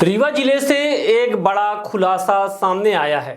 रीवा जिले से एक बड़ा खुलासा सामने आया है।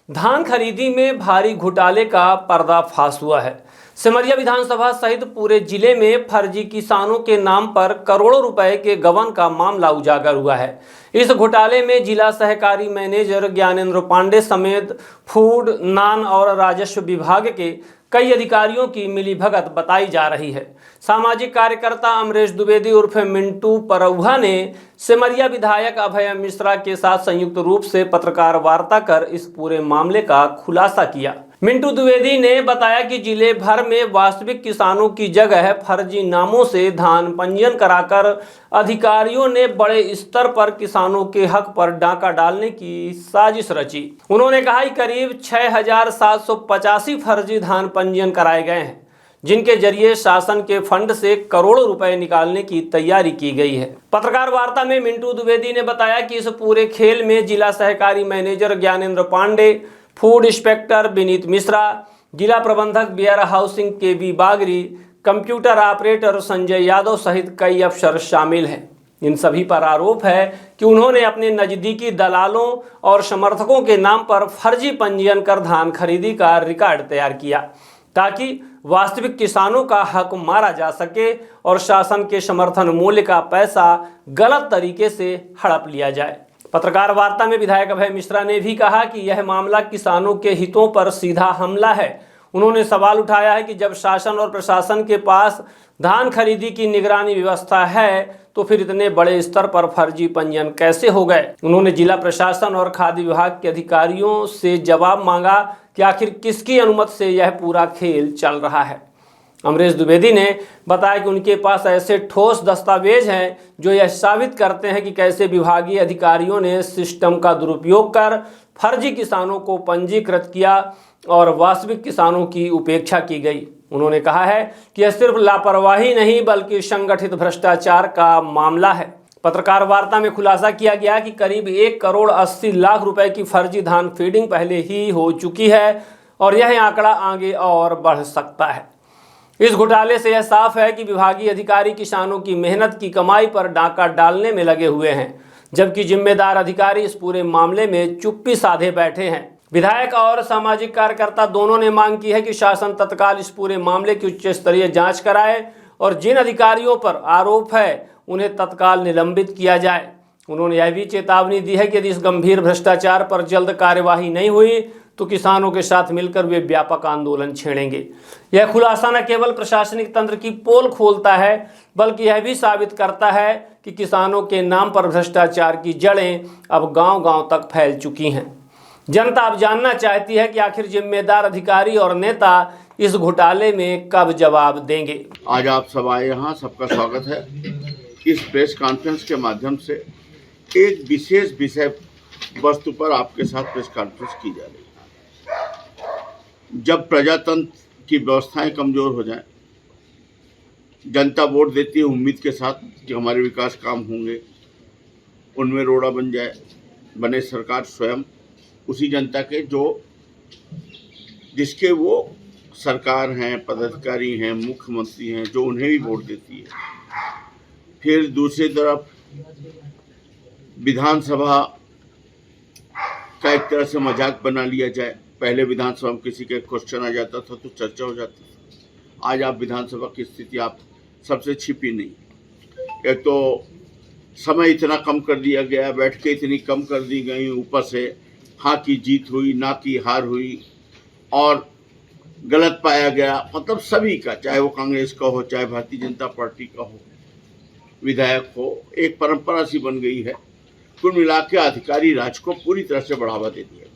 धान खरीदी में भारी घोटाले का पर्दाफाश हुआ है। सिमरिया विधानसभा सहित पूरे जिले में फर्जी किसानों के नाम पर करोड़ों रुपए के गबन का मामला उजागर हुआ है। इस घोटाले में जिला सहकारी मैनेजर ज्ञानेंद्र पांडे समेत फूड, नान और राजस्व विभाग के कई अधिकारियों की मिलीभगत बताई जा रही है। सामाजिक कार्यकर्ता अमरेश द्विवेदी उर्फ मिंटू परौहा ने सिमरिया विधायक अभय मिश्रा के साथ संयुक्त रूप से पत्रकार वार्ता कर इस पूरे मामले का खुलासा किया। मिंटू द्विवेदी ने बताया कि जिले भर में वास्तविक किसानों की जगह फर्जी नामों से धान पंजीयन कराकर अधिकारियों ने बड़े स्तर पर किसानों के हक पर डाका डालने की साजिश रची। उन्होंने कहा कि करीब 6,785 फर्जी धान पंजीयन कराए गए हैं, जिनके जरिए शासन के फंड से करोड़ों रुपए निकालने की तैयारी की गई है। पत्रकार वार्ता में मिंटू द्विवेदी ने बताया कि इस पूरे खेल में जिला सहकारी manager Gyanendra Pandey, food inspector Vineet Mishra, जिला प्रबंधक वेयर हाउसिंग के बागरी, कंप्यूटर ऑपरेटर संजय यादव सहित कई अफसर शामिल हैं। इन सभी पर आरोप है कि उन्होंने अपने नजदीकी दलालों और समर्थकों के नाम पर फर्जी पंजीयन कर धान खरीदी का रिकॉर्ड तैयार किया, ताकि वास्तविक किसानों का हक मारा जा सके और शासन के समर्थन मूल्य का पैसा गलत तरीके से हड़प लिया जाए। पत्रकार वार्ता में विधायक अभय मिश्रा ने भी कहा कि यह मामला किसानों के हितों पर सीधा हमला है। उन्होंने सवाल उठाया है कि जब शासन और प्रशासन के पास धान खरीदी की निगरानी व्यवस्था है, तो फिर इतने बड़े स्तर पर फर्जी पंजीयन कैसे हो गए। उन्होंने जिला प्रशासन और खाद्य विभाग के अधिकारियों से जवाब मांगा कि आखिर किसकी अनुमति से यह पूरा खेल चल रहा है। अमरेश द्विवेदी ने बताया कि उनके पास ऐसे ठोस दस्तावेज हैं जो यह साबित करते हैं कि कैसे विभागीय अधिकारियों ने सिस्टम का दुरुपयोग कर फर्जी किसानों को पंजीकृत किया और वास्तविक किसानों की उपेक्षा की गई। उन्होंने कहा है कि यह सिर्फ लापरवाही नहीं बल्कि संगठित भ्रष्टाचार का मामला है। पत्रकार वार्ता में खुलासा किया गया कि करीब 1,80,00,000 रुपए की फर्जी धान फीडिंग पहले ही हो चुकी है और यह आंकड़ा आगे और बढ़ सकता है। इस घोटाले से यह साफ है कि विभागीय अधिकारी किसानों की मेहनत की कमाई पर डाका डालने में लगे हुए हैं, जबकि जिम्मेदार अधिकारी इस पूरे मामले में चुप्पी साधे बैठे हैं। विधायक और सामाजिक कार्यकर्ता दोनों ने मांग की है कि शासन तत्काल इस पूरे मामले की उच्च स्तरीय जांच कराए और जिन अधिकारियों पर आरोप है उन्हें तत्काल निलंबित किया जाए। उन्होंने यह भी चेतावनी दी है कि यदि इस गंभीर भ्रष्टाचार पर जल्द कार्यवाही नहीं हुई तो किसानों के साथ मिलकर वे व्यापक आंदोलन छेड़ेंगे। यह खुलासा न केवल प्रशासनिक तंत्र की पोल खोलता है बल्कि यह भी साबित करता है कि किसानों के नाम पर भ्रष्टाचार की जड़ें अब गांव-गांव तक फैल चुकी हैं। जनता अब जानना चाहती है कि आखिर जिम्मेदार अधिकारी और नेता इस घोटाले में कब जवाब देंगे। आज आप सब आए, यहाँ सबका स्वागत है। इस प्रेस कॉन्फ्रेंस के माध्यम से एक विशेष विषय वस्तु पर आपके साथ प्रेस कॉन्फ्रेंस की जा रही है। जब प्रजातंत्र की व्यवस्थाएं कमजोर हो जाएं, जनता वोट देती है उम्मीद के साथ कि हमारे विकास काम होंगे, उनमें रोड़ा बन जाए, बने सरकार स्वयं उसी जनता के जिसके वो सरकार हैं, पदाधिकारी हैं, मुख्यमंत्री हैं, जो उन्हें भी वोट देती है। फिर दूसरी तरफ विधानसभा का एक तरह से मजाक बना लिया जाए। पहले विधानसभा में किसी के क्वेश्चन आ जाता था तो चर्चा हो जाती थी। आज आप विधानसभा की स्थिति आप सबसे छिपी नहीं। एक तो समय इतना कम कर दिया गया, बैठकें इतनी कम कर दी गई, ऊपर से हाँ की जीत हुई, ना की हार हुई और गलत पाया गया। मतलब सभी का, चाहे वो कांग्रेस का हो, चाहे भारतीय जनता पार्टी का हो, विधायक हो, एक परंपरा सी बन गई है। कुल मिला के अधिकारी राज को पूरी तरह से बढ़ावा दे दिया।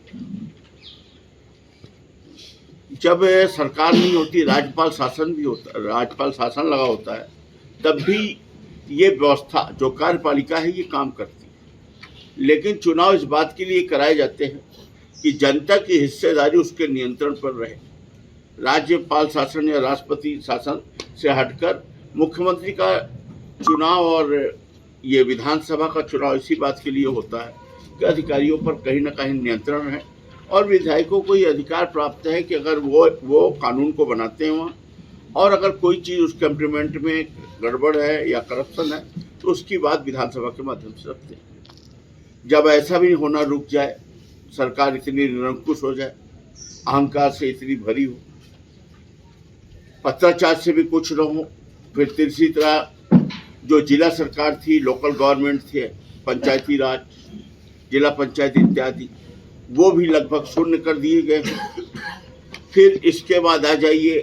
जब सरकार नहीं होती, राज्यपाल शासन भी होता, राज्यपाल शासन लगा होता है, तब भी ये व्यवस्था जो कार्यपालिका है ये काम करती है। लेकिन चुनाव इस बात के लिए कराए जाते हैं कि जनता की हिस्सेदारी उसके नियंत्रण पर रहे। राज्यपाल शासन या राष्ट्रपति शासन से हटकर मुख्यमंत्री का चुनाव और ये विधानसभा का चुनाव इसी बात के लिए होता है कि अधिकारियों पर कहीं ना कहीं नियंत्रण है और विधायकों को ये अधिकार प्राप्त है कि अगर वो कानून को बनाते हैं वहाँ, और अगर कोई चीज़ उसके इम्प्लीमेंट में गड़बड़ है या करप्शन है तो उसकी बात विधानसभा के माध्यम से रखते हैं। जब ऐसा भी होना रुक जाए, सरकार इतनी निरंकुश हो जाए, अहंकार से इतनी भरी हो, पत्राचार से भी कुछ न हो, फिर तीसरी तरह जो जिला सरकार थी, लोकल गवर्नमेंट थे, पंचायती राज, जिला पंचायत इत्यादि, वो भी लगभग शून्य कर दिए गए। फिर इसके बाद आ जाइए,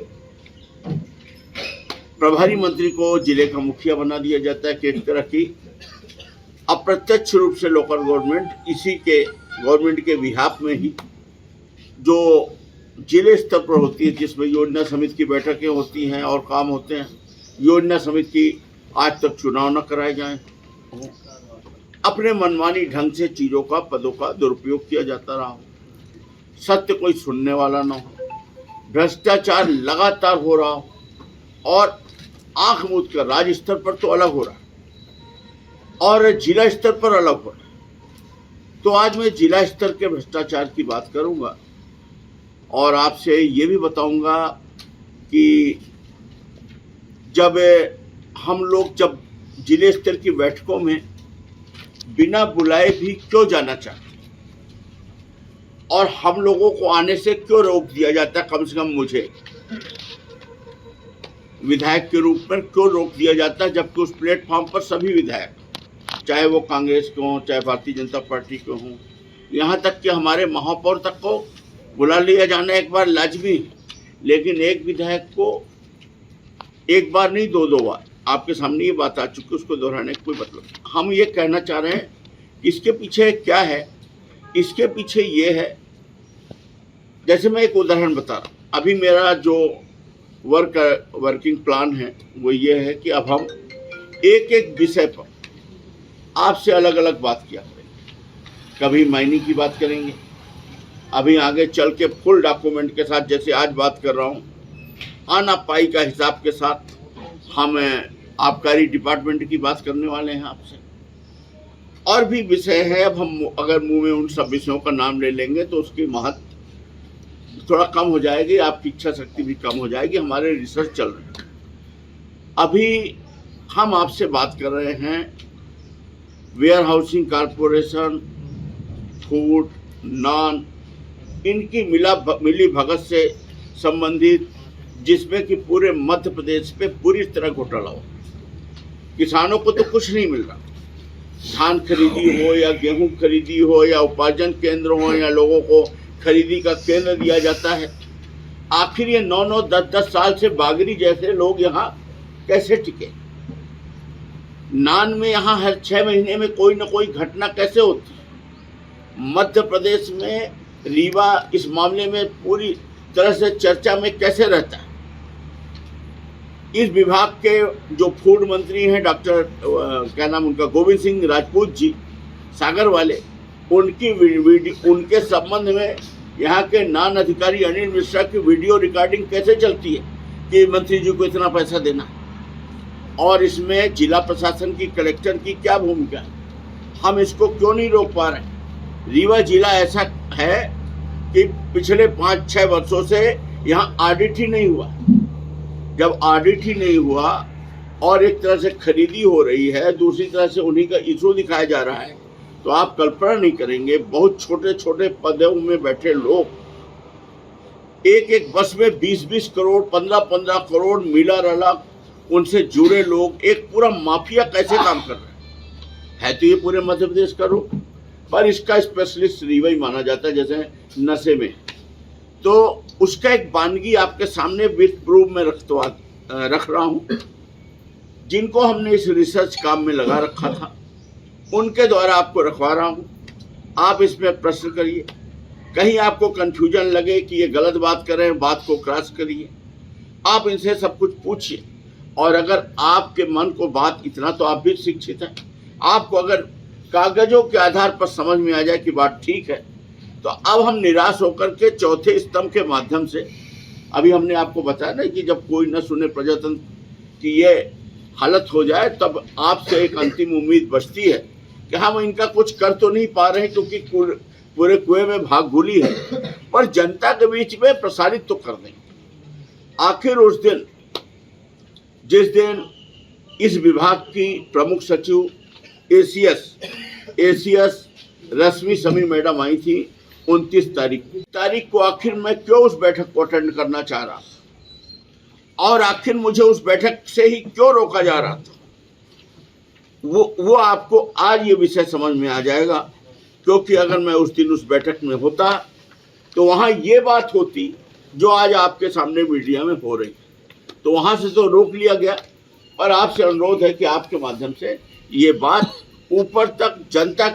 प्रभारी मंत्री को जिले का मुखिया बना दिया जाता है कि एक तरह की अप्रत्यक्ष रूप से लोकल गवर्नमेंट इसी के गवर्नमेंट के विहाप में ही जो जिले स्तर पर होती है, जिसमें योजना समिति की बैठकें होती हैं और काम होते हैं, योजना समिति की आज तक चुनाव न कराए जाएं, अपने मनमानी ढंग से चीज़ों का, पदों का दुरुपयोग किया जाता रहा हो, सत्य कोई सुनने वाला न हो, भ्रष्टाचार लगातार हो रहा हो और आंख मूंद कर राज्य स्तर पर तो अलग हो रहा है और जिला स्तर पर अलग हो रहा है। तो आज मैं जिला स्तर के भ्रष्टाचार की बात करूंगा और आपसे ये भी बताऊंगा कि जब हम लोग जब जिले स्तर की बैठकों में बिना बुलाए भी क्यों जाना चाहते और हम लोगों को आने से क्यों रोक दिया जाता है, कम से कम मुझे विधायक के रूप में क्यों रोक दिया जाता है, जबकि उस प्लेटफॉर्म पर सभी विधायक, चाहे वो कांग्रेस के हों, चाहे भारतीय जनता पार्टी के हों, यहाँ तक कि हमारे महापौर तक को बुला लिया जाना एक बार लाजमी, लेकिन एक विधायक को एक बार नहीं, दो बार। आपके सामने ये बात आ चुकी, उसको दोहराने का कोई मतलब नहीं। हम ये कहना चाह रहे हैं इसके पीछे क्या है। इसके पीछे ये है, जैसे मैं एक उदाहरण बता रहा हूँ, अभी मेरा जो वर्किंग प्लान है वो ये है कि अब हम एक एक विषय पर आपसे अलग अलग बात किया करेंगे। कभी माइनिंग की बात करेंगे, अभी आगे चल के फुल डॉक्यूमेंट के साथ, जैसे आज बात कर रहा हूँ, आना पाई का हिसाब के साथ हम आबकारी डिपार्टमेंट की बात करने वाले हैं आपसे। और भी विषय है, अब हम अगर मुंह में उन सब विषयों का नाम ले लेंगे तो उसकी महत्व थोड़ा कम हो जाएगी, आपकी इच्छा शक्ति भी कम हो जाएगी। हमारे रिसर्च चल रहे हैं। अभी हम आपसे बात कर रहे हैं warehousing corporation, food, non, इनकी मिली भगत से संबंधित, जिसमें कि पूरे मध्य प्रदेश पे पूरी तरह घोटाला हो। किसानों को तो कुछ नहीं मिल रहा, धान खरीदी हो या गेहूं खरीदी हो या उपार्जन केंद्र हो या लोगों को खरीदी का केंद्र दिया जाता है। आखिर ये 9-9, 10-10 साल से बागरी जैसे लोग यहाँ कैसे टिके? नान में यहाँ हर 6 महीने में कोई ना कोई घटना कैसे होती है? मध्य प्रदेश में रीवा इस मामले में पूरी तरह से चर्चा में कैसे रहता है? इस विभाग के जो फूड मंत्री हैं, डॉक्टर क्या नाम उनका, गोविंद सिंह राजपूत जी, सागर वाले, उनके संबंध में यहाँ के नान अधिकारी अनिल मिश्रा की वीडियो रिकॉर्डिंग कैसे चलती है कि मंत्री जी को इतना पैसा देना, और इसमें जिला प्रशासन की, कलेक्टर की क्या भूमिका है? हम इसको क्यों नहीं रोक पा रहे? रीवा जिला ऐसा है कि पिछले 5-6 वर्षों से यहाँ ऑडिट ही नहीं हुआ। जब ऑडिट ही नहीं हुआ और एक तरह से खरीदी हो रही है, दूसरी तरह से उन्हीं का इशू दिखाया जा रहा है, तो आप कल्पना नहीं करेंगे, बहुत छोटे छोटे पदों में बैठे लोग, एक बस में 20-20 करोड़, 15-15 करोड़ मिला रला, उनसे जुड़े लोग, एक पूरा माफिया कैसे काम कर रहे हैं। तो ये पूरे मध्य प्रदेश का रूप, पर इसका स्पेशलिस्ट रीवा ही माना जाता है, जैसे नशे में। तो उसका एक वानगी आपके सामने विद प्रूफ में रख रहा हूँ, जिनको हमने इस रिसर्च काम में लगा रखा था, उनके द्वारा आपको रखवा रहा हूँ। आप इसमें प्रश्न करिए, कहीं आपको कंफ्यूजन लगे कि ये गलत बात कर रहे हैं, बात को क्रॉस करिए, आप इनसे सब कुछ पूछिए। और अगर आपके मन को बात, इतना तो आप भी शिक्षित हैं, आपको अगर कागजों के आधार पर समझ में आ जाए कि बात ठीक है, तो अब हम निराश होकर के चौथे स्तंभ के माध्यम से, अभी हमने आपको बताया ना कि जब कोई न सुने प्रजातंत्र की ये हालत हो जाए, तब आपसे एक अंतिम उम्मीद बचती है कि हम इनका कुछ कर तो नहीं पा रहे क्योंकि पूरे कुएं में भाग घुली है, पर जनता के बीच में प्रसारित तो कर देंगे। आखिर उस दिन, जिस दिन इस विभाग की प्रमुख सचिव एसीएस रश्मि समी मैडम आई थी 29 तारीख को। आखिर मैं क्यों उस बैठक को अटेंड करना चाह रहा था और आखिर मुझे उस बैठक से ही क्यों रोका जा रहा था, वो आपको आज ये विषय समझ में आ जाएगा। क्योंकि अगर मैं उस दिन उस बैठक में होता तो वहाँ ये बात होती जो आज आपके सामने मीडिया में हो रही है। तो वहाँ से तो रोक लिया गया और आपसे अनुरोध है कि आपके माध्यम से ये बात ऊपर तक जनता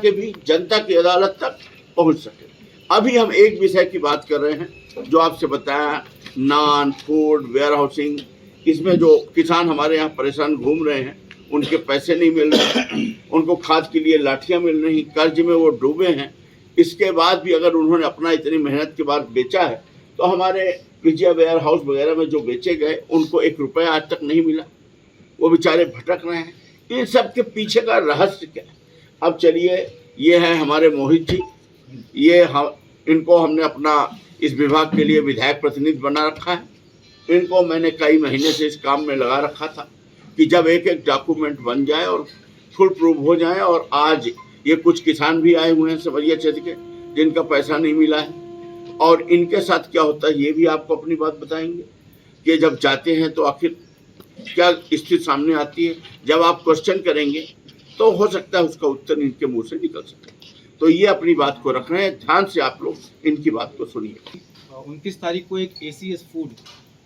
की अदालत तक पहुँच सके। अभी हम एक विषय की बात कर रहे हैं जो आपसे बताया, नान फूड वेयर हाउसिंग। इसमें जो किसान हमारे यहाँ परेशान घूम रहे हैं, उनके पैसे नहीं मिल रहे, उनको खाद के लिए लाठियाँ मिल रही, कर्ज में वो डूबे हैं। इसके बाद भी अगर उन्होंने अपना इतनी मेहनत के बाद बेचा है तो हमारे विजय वेयर हाउस वगैरह में जो बेचे गए उनको 1 रुपया आज तक नहीं मिला, वो बेचारे भटक रहे हैं। इन सब के पीछे का रहस्य क्या है? अब चलिए, ये है हमारे मोहित जी, इनको हमने अपना इस विभाग के लिए विधायक प्रतिनिधि बना रखा है। इनको मैंने कई महीने से इस काम में लगा रखा था कि जब एक एक डॉक्यूमेंट बन जाए और फुल प्रूफ हो जाए। और आज ये कुछ किसान भी आए हुए हैं सिमरिया क्षेत्र के जिनका पैसा नहीं मिला है, और इनके साथ क्या होता है ये भी आपको अपनी बात बताएंगे कि जब जाते हैं तो आखिर क्या स्थिति सामने आती है। जब आप क्वेश्चन करेंगे तो हो सकता है उसका उत्तर इनके मुंह से निकल सके। तो ये अपनी बात को रख रहे हैं, ध्यान से आप लोग इनकी बात को सुनिए। 29 तारीख को एक ACS फूड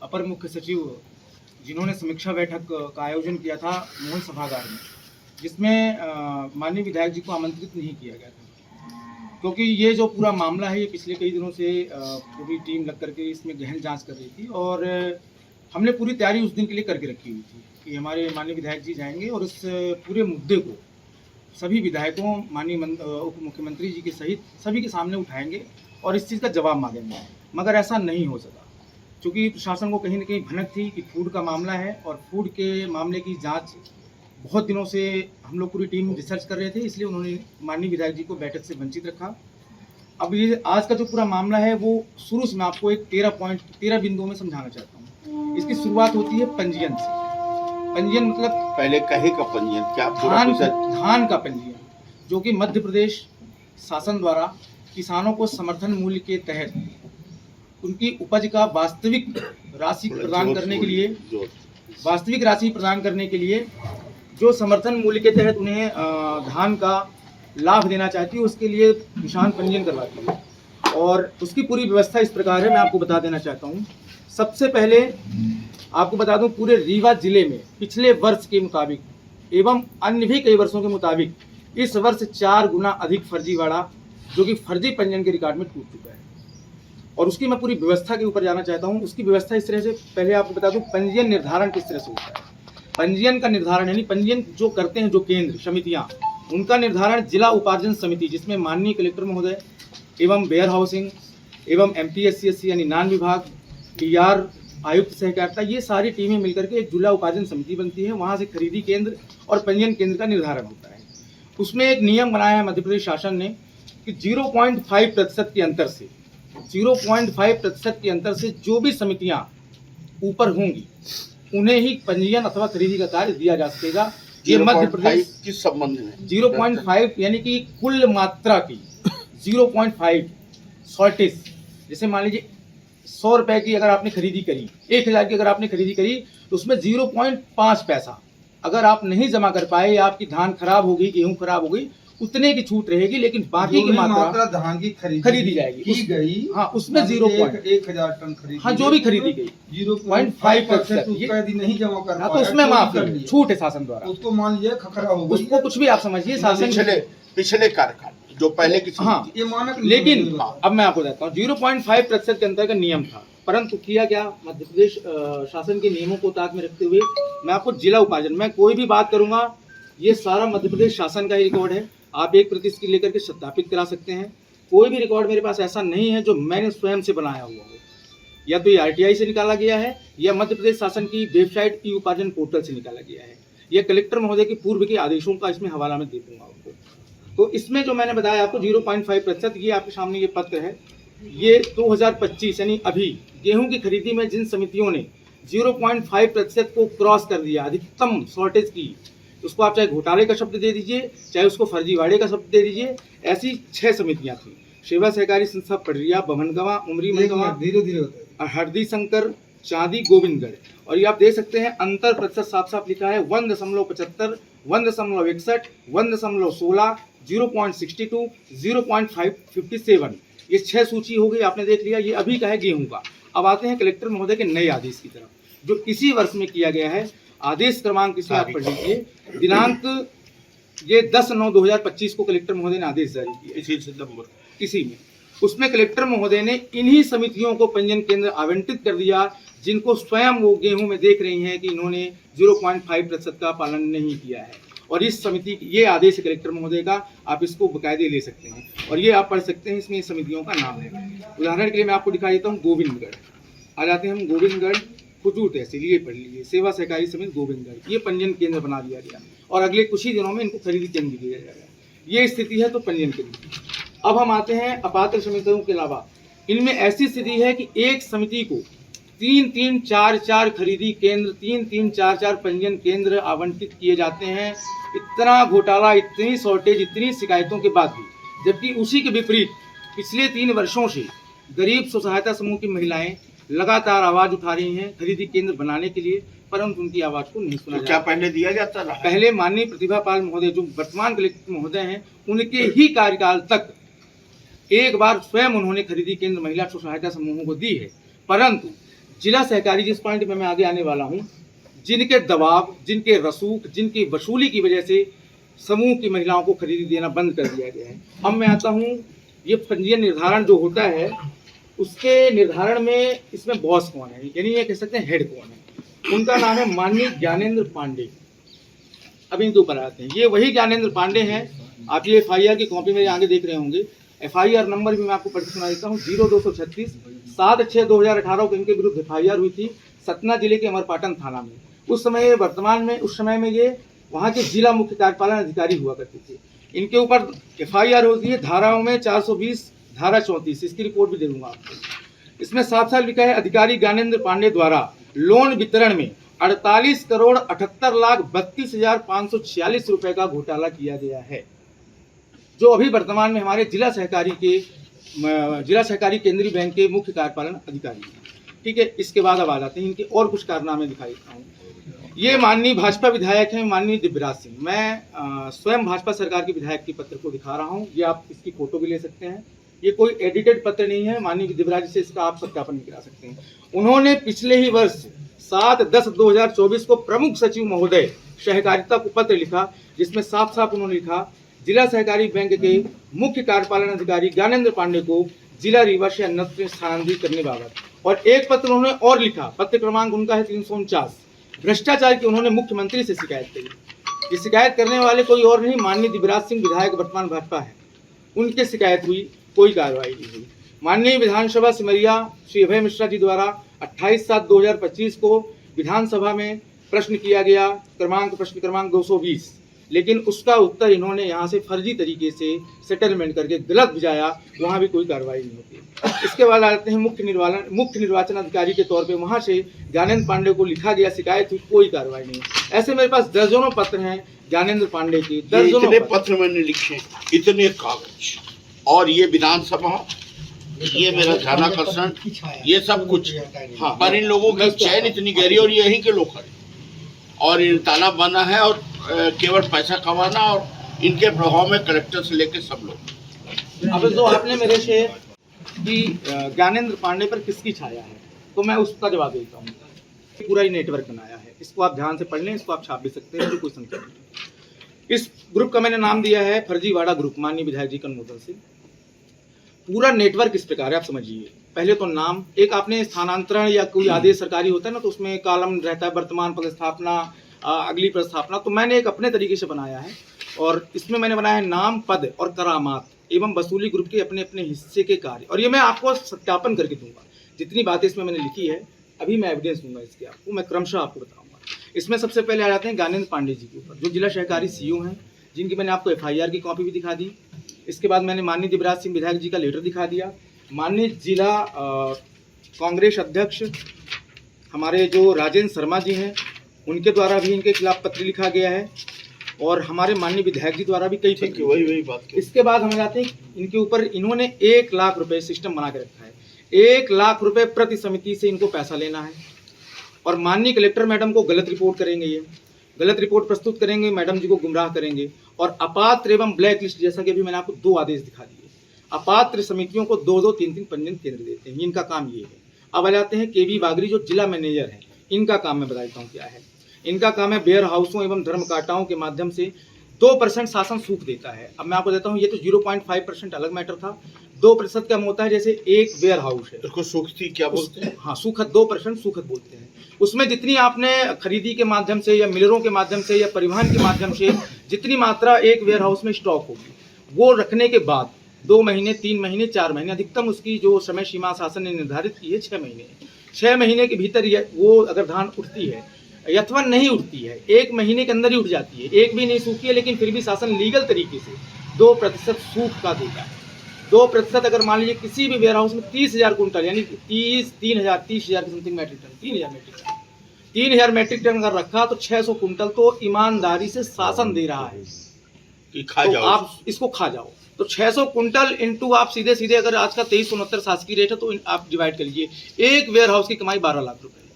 अपर मुख्य सचिव जिन्होंने समीक्षा बैठक का आयोजन किया था मोहन सभागार में, जिसमें माननीय विधायक जी को आमंत्रित नहीं किया गया था, क्योंकि ये जो पूरा मामला है ये पिछले कई दिनों से पूरी टीम लग करके इसमें गहन जांच कर रही थी। और हमने पूरी तैयारी उस दिन के लिए करके रखी हुई थी कि हमारे माननीय विधायक जी जाएंगे और इस पूरे मुद्दे को सभी विधायकों, माननीय उप मुख्यमंत्री जी के सहित सभी के सामने उठाएंगे और इस चीज़ का जवाब मांगेंगे। मगर ऐसा नहीं हो सका, क्योंकि प्रशासन को कहीं न कहीं भनक थी कि फूड का मामला है और फूड के मामले की जांच बहुत दिनों से हम लोग पूरी टीम रिसर्च कर रहे थे, इसलिए उन्होंने माननीय विधायक जी को बैठक से वंचित रखा। अब ये आज का जो पूरा मामला है वो शुरू से मैं आपको एक 13 बिंदुओं में समझाना चाहता हूँ। इसकी शुरुआत होती है पंजीयन से। पंजीयन मतलब पहले कहे का पंजीयन, क्या धान का पंजीयन, जो कि मध्य प्रदेश शासन द्वारा किसानों को समर्थन मूल्य के तहत उनकी उपज का वास्तविक राशि प्रदान करने के लिए जो समर्थन मूल्य के तहत उन्हें धान का लाभ देना चाहती है, उसके लिए किसान पंजीयन करवाती है। और उसकी पूरी व्यवस्था इस प्रकार है, मैं आपको बता देना चाहता हूँ। सबसे पहले आपको बता दूं, पूरे रीवा जिले में पिछले वर्ष के मुताबिक एवं अन्य भी कई वर्षों के मुताबिक इस वर्ष 4 गुना अधिक फर्जीवाड़ा जो कि फर्जी पंजीयन के रिकॉर्ड में टूट चुका है। और उसकी मैं पूरी व्यवस्था के ऊपर जाना चाहता हूं। उसकी व्यवस्था इस तरह से, पहले आपको बता दूं पंजीयन निर्धारण किस तरह से होता है। पंजीयन का निर्धारण यानी पंजीयन जो करते हैं जो केंद्र समितियां, उनका निर्धारण जिला उपार्जन समिति, जिसमें माननीय कलेक्टर महोदय एवं वेयर हाउसिंग एवं MPSC यानी नान विभाग, PR आयुक्त सहकारिता, ये सारी टीमें मिलकर के एक जिला उपार्जन समिति बनती है। वहाँ से खरीदी केंद्र और पंजीयन केंद्र का निर्धारण होता है। उसमें एक नियम बनाया है मध्य प्रदेश शासन ने कि 0.5% के अंतर से 0.5% के अंतर से जो भी समितियां ऊपर होंगी उन्हें ही पंजीयन अथवा खरीदी का कार्य दिया जा सकेगा। ये मध्य प्रदेश किस संबंध में 0.5 यानी कि कुल मात्रा की 0.5 शॉर्टेज। जैसे मान लीजिए 100 रुपए की अगर आपने खरीदी करी, 1000 की अगर आपने खरीदी करी, तो उसमें 0.5 पैसा अगर आप नहीं जमा कर पाए या आपकी धान खराब हो गई, गेहूं खराब हो गई, उतने की छूट रहेगी, लेकिन बाकी की मात्रा धान की खरीदी जाएगी। हाँ, उसमें 1,000 टन खरीदी, हाँ जो भी खरीदी गई 0.5% यदि नहीं जमा कर पाए, तो उसमें माफ कर छूट है शासन द्वारा। उसको मान लीजिए खखरा हो गई, उसको कुछ भी आप समझिए शासन पिछले कार्यकाल जो पहले की, हाँ ये मानक। लेकिन अब मैं आपको बताता हूँ 0.5% के अंतर का नियम था, परंतु किया क्या, मध्य प्रदेश शासन के नियमों को ताक में रखते हुए मैं आपको जिला उपार्जन, मैं कोई भी बात करूंगा ये सारा मध्य प्रदेश शासन का ही रिकॉर्ड है। आप एक प्रति इसकी लेकर के सत्यापित करा सकते हैं। कोई भी रिकॉर्ड मेरे पास ऐसा नहीं है जो मैंने स्वयं से बनाया हुआ हो। या तो ये RTI से निकाला गया है या मध्य प्रदेश शासन की वेबसाइट ई उपार्जन पोर्टल से निकाला गया है, या कलेक्टर महोदय के पूर्व के आदेशों का इसमें हवाला में दे दूंगा आपको। तो इसमें जो मैंने बताया आपको 0.5%, ये आपके सामने ये पत्र है, ये 2025 यानी अभी गेहूं की खरीदी में जिन समितियों ने 0.5% को क्रॉस कर दिया, अधिकतम शॉर्टेज की, उसको आप चाहे घोटाले का शब्द दे दीजिए, चाहे उसको फर्जीवाड़े का शब्द दे दीजिए। ऐसी 6 समितियां थी। सेवा सहकारी संस्था पडरिया, बभनगवा, उमरी मनगवा, धीरे धीरे होता है। हरदी शंकर, चांदी, गोविंदगढ़। और ये आप देख सकते हैं अंतर प्रतिशत साफ साफ लिखा है 1.75, 1.61, 1.16, 0.62, 0.57। ये 6 सूची हो गई, आपने देख लिया। ये अभी का है गेहूं का। अब आते हैं कलेक्टर महोदय के नए आदेश की तरफ, जो इसी वर्ष में किया गया है। आदेश क्रमांक इसे आप पढ़ लीजिए। दिनांक ये 10/9/2025 को कलेक्टर महोदय ने आदेश जारी किया। इसी सितंबर इसी में उसमें कलेक्टर महोदय ने इन्हीं समितियों को पंजीयन केंद्र आवंटित कर दिया, जिनको स्वयं वो गेहूं में देख रही हैं कि इन्होंने 0.5% का पालन नहीं किया है। और इस समिति ये आदेश है कलेक्टर महोदय का, आप इसको बकायदे ले सकते हैं और ये आप पढ़ सकते हैं। इसमें समितियों का नाम है। उदाहरण के लिए मैं आपको दिखा देता हूँ। गोविंदगढ़ आ जाते हैं हम। गोविंदगढ़ खुजूर तहसील, ये पढ़ लीजिए। सेवा सहकारी समिति गोविंदगढ़, ये पंजीयन केंद्र बना दिया गया और अगले कुछ ही दिनों में इनको खरीदी केंद्र दिया जाएगा। ये स्थिति है तो पंजीयन केंद्र। अब हम आते हैं अपात्र समितियों के अलावा। इनमें ऐसी स्थिति है कि एक समिति को 3-3, 4-4 खरीदी केंद्र, 3-3, 4-4 पंजीयन केंद्र आवंटित किए जाते हैं। इतना घोटाला, इतनी शॉर्टेज, इतनी शिकायतों के बाद भी, जबकि उसी के विपरीत पिछले 3 वर्षों से गरीब स्व सहायता समूह की महिलाएं लगातार आवाज उठा रही हैं खरीदी केंद्र बनाने के लिए, परंतु उनकी आवाज को नहीं सुना तो क्या जाता। पहले दिया जाता रहा? पहले माननीय प्रतिभा पाल महोदय, जो वर्तमान कलेक्टर महोदय हैं, उनके ही कार्यकाल तक एक बार स्वयं उन्होंने खरीदी केंद्र महिला स्व सहायता समूहों को दी है, परंतु जिला सहकारी, जिस पॉइंट पे मैं आगे आने वाला हूं, जिनके दबाव, जिनके रसूख, जिनकी वसूली की वजह से समूह की महिलाओं को खरीदी देना बंद कर दिया गया है। अब मैं आता हूं, ये पंजीयन निर्धारण जो होता है, उसके निर्धारण में इसमें बॉस कौन है, यानी ये कह सकते हैं हेड कौन है। उनका नाम है माननीय ज्ञानेंद्र पांडे। अब इनके ऊपर आते हैं। ये वही ज्ञानेंद्र पांडे हैं। आप ये FIR की कॉपी मेरे आगे देख रहे होंगे। FIR नंबर भी मैं आपको पढ़ के सुना देता हूँ। 0236 7/6/2018 को इनके विरुद्ध FIR हुई थी सतना जिले के अमरपाटन थाना में। उस समय में ये वहाँ के जिला मुख्य कार्यपालन अधिकारी हुआ करते थे। इनके ऊपर FIR होती है धाराओं में 420, धारा 34। इसकी रिपोर्ट भी दे दूंगा आपको। इसमें साफ साफ लिखा है, अधिकारी ज्ञानेंद्र पांडे द्वारा लोन वितरण में 48,78,32,546 रुपए का घोटाला किया गया है, जो अभी वर्तमान में हमारे जिला सहकारी केंद्रीय बैंक के मुख्य कार्यपालन अधिकारी हैं। ठीक है, इसके बाद अब आ जाते हैं इनके और कुछ कारनामे दिखाई देता हूँ। ये माननीय भाजपा विधायक हैं, माननीय दिव्यराज सिंह। मैं स्वयं भाजपा सरकार के विधायक के पत्र को दिखा रहा हूँ। ये आप इसकी फोटो भी ले सकते हैं। ये कोई एडिटेड पत्र नहीं है। माननीय दिव्यराज से इसका आप सत्यापन भी करा सकते हैं। उन्होंने पिछले ही वर्ष 7/10/2024 को प्रमुख सचिव महोदय सहकारिता को पत्र लिखा, जिसमें साफ साफ उन्होंने लिखा, जिला सहकारी बैंक के मुख्य कार्यपालन अधिकारी ज्ञानेंद्र पांडे को जिला रीवा से अन्यत्र स्थानांतरित करने बाबत। और एक पत्र उन्होंने और लिखा, पत्र क्रमांक उनका है 349, भ्रष्टाचार की उन्होंने मुख्यमंत्री से शिकायत करी। ये शिकायत करने वाले कोई और नहीं, माननीय दिव्यराज सिंह विधायक वर्तमान भाजपा है। उनके शिकायत हुई, कोई कार्रवाई नहीं हुई। माननीय विधानसभा सिमरिया श्री अभय मिश्रा जी द्वारा 28/7/2025 को विधानसभा में प्रश्न किया गया, प्रश्न क्रमांक 220, लेकिन उसका उत्तर इन्होंने यहाँ से फर्जी तरीके से सेटलमेंट करके गलत भिजाया, वहाँ भी कोई कार्रवाई नहीं होती। इसके बाद आते हैं मुख्य निर्वाचन अधिकारी के तौर पे, वहाँ से ज्ञानेंद्र पांडे को लिखा गया, शिकायत हुई, कोई कार्रवाई नहीं। ऐसे मेरे पास दर्जनों पत्र हैं ज्ञानेंद्र पांडे के, दर्जनों पत्र मैंने लिखे, इतने कागज, और ये विधानसभा, ये मेरा ध्यानाकर्षण, ये सब कुछ। हाँ, पर इन लोगों की चैन इतनी गहरी, और यही के लोग खड़े, और इन तालाब बना है, और केवल पैसा कमाना, और इनके प्रभाव में कलेक्टर से लेकर सब लोग। अब जो आपने मेरे से कि ज्ञानेंद्र पांडे पर किसकी छाया है, तो मैं उसका जवाब देता हूँ। पूरा ही नेटवर्क बनाया है, इसको आप ध्यान से पढ़ लें, इसको आप छाप भी सकते हैं, कोई संख्या नहीं। इस ग्रुप का मैंने नाम दिया है फर्जीवाड़ा ग्रुप, माननीय विधायक जी के अनुमोदन से। पूरा नेटवर्क इस प्रकार है, आप समझिए। पहले तो नाम, एक आपने स्थानांतरण या कोई आदेश सरकारी होता है ना, तो उसमें कॉलम रहता है वर्तमान पदस्थापना, अगली पदस्थापना, तो मैंने एक अपने तरीके से बनाया है, और इसमें मैंने बनाया है नाम, पद और करामात एवं वसूली ग्रुप के अपने अपने हिस्से के कार्य। और ये मैं आपको सत्यापन करके दूंगा, जितनी बातें इसमें मैंने लिखी है, अभी मैं एविडेंस दूंगा इसके आपको, मैं क्रमशः आपको बताऊंगा। इसमें सबसे पहले आ जाते हैं ज्ञानेंद्र पांडे जी के ऊपर, जो जिला सहकारी CO हैं, जिनकी मैंने आपको FIR की कॉपी भी दिखा दी। इसके बाद मैंने माननीय दिव्यराज सिंह विधायक जी का लेटर दिखा दिया। माननीय जिला कांग्रेस अध्यक्ष हमारे जो राजेंद्र शर्मा जी हैं, उनके द्वारा भी इनके खिलाफ पत्र लिखा गया है। और हमारे माननीय विधायक जी द्वारा भी कई ठीक है, पत्र वही बात की। इसके बाद हम जाते हैं इनके ऊपर इन्होंने 1 लाख रुपए सिस्टम बना के रखा है। 1 लाख रुपए प्रति समिति से इनको पैसा लेना है और माननीय कलेक्टर मैडम को गलत रिपोर्ट करेंगे, ये गलत रिपोर्ट प्रस्तुत करेंगे, मैडम जी को गुमराह करेंगे और अपात्र एवं ब्लैक लिस्ट, जैसा कि अभी मैंने आपको 2 आदेश दिखा दिए, अपात्र समितियों को 2-2, 3-3 पंजीयन केंद्र देते हैं। इनका काम ये है। अब आ जाते हैं केवी बागरी जो जिला मैनेजर है, इनका काम मैं बताता हूँ क्या है। इनका काम है वेयर हाउसों एवं धर्मकाटाओं के माध्यम से 2% शासन सूख देता है। अब मैं आपको देता हूँ, ये तो 0.5% अलग मैटर था। 2% क्या होता है, जैसे एक वेयर हाउस है, इसको सूखती क्या बोलते हैं? हाँ, सूखत 2% सूखत बोलते हैं। उसमें जितनी आपने खरीदी के माध्यम से या मिलरों के माध्यम से या परिवहन के माध्यम से जितनी मात्रा एक वेयर हाउस में स्टॉक होगी, वो रखने के बाद 2 महीने, 3 महीने, 4 महीने, अधिकतम उसकी जो समय सीमा शासन ने निर्धारित की है 6 महीने, 6 महीने के भीतर वो अगर धान उठती है अथवा नहीं उठती है, 1 महीने के अंदर ही उठ जाती है, एक भी नहीं सूखी है, लेकिन फिर भी शासन लीगल तरीके से 2% सूख का देता है। 2% अगर मान लीजिए किसी भी वेयर हाउस में 30,000 कुंटल यानी 30,000 के something metric tonne, 3,000 metric tonne अगर रखा तो 600 कुंटल तो ईमानदारी से शासन दे रहा है कि खा तो जाओ, आप इसको खा जाओ। तो 600 कुंटल इंटू आप सीधे सीधे अगर आज का 2369 शासकीय रेट है तो आप डिवाइड कर लीजिए, एक वेयर हाउस की कमाई 12 लाख रुपए है।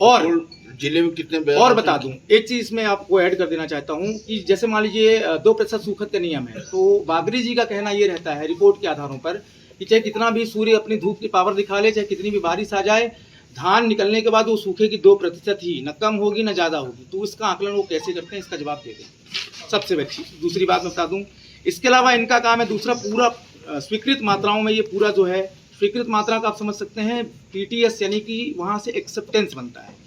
और जिले में कितने और बता दूं एक चीज इसमें आपको ऐड कर देना चाहता हूं कि जैसे मान लीजिए 2% सूखत का नियम है, तो बागरी जी का कहना ये रहता है रिपोर्ट के आधारों पर कि चाहे कितना भी सूर्य अपनी धूप की पावर दिखा ले, चाहे कितनी भी बारिश आ जाए, धान निकलने के बाद वो सूखेगी 2% ही, न कम होगी न ज्यादा होगी। तो इसका आकलन वो कैसे करते हैं, इसका जवाब दे दें। सबसे अच्छी दूसरी बात मैं बता दूं, इसके अलावा इनका काम है दूसरा, पूरा स्वीकृत मात्राओं में ये पूरा जो है स्वीकृत मात्रा का आप समझ सकते हैं PTS यानी कि वहां से एक्सेप्टेंस बनता है,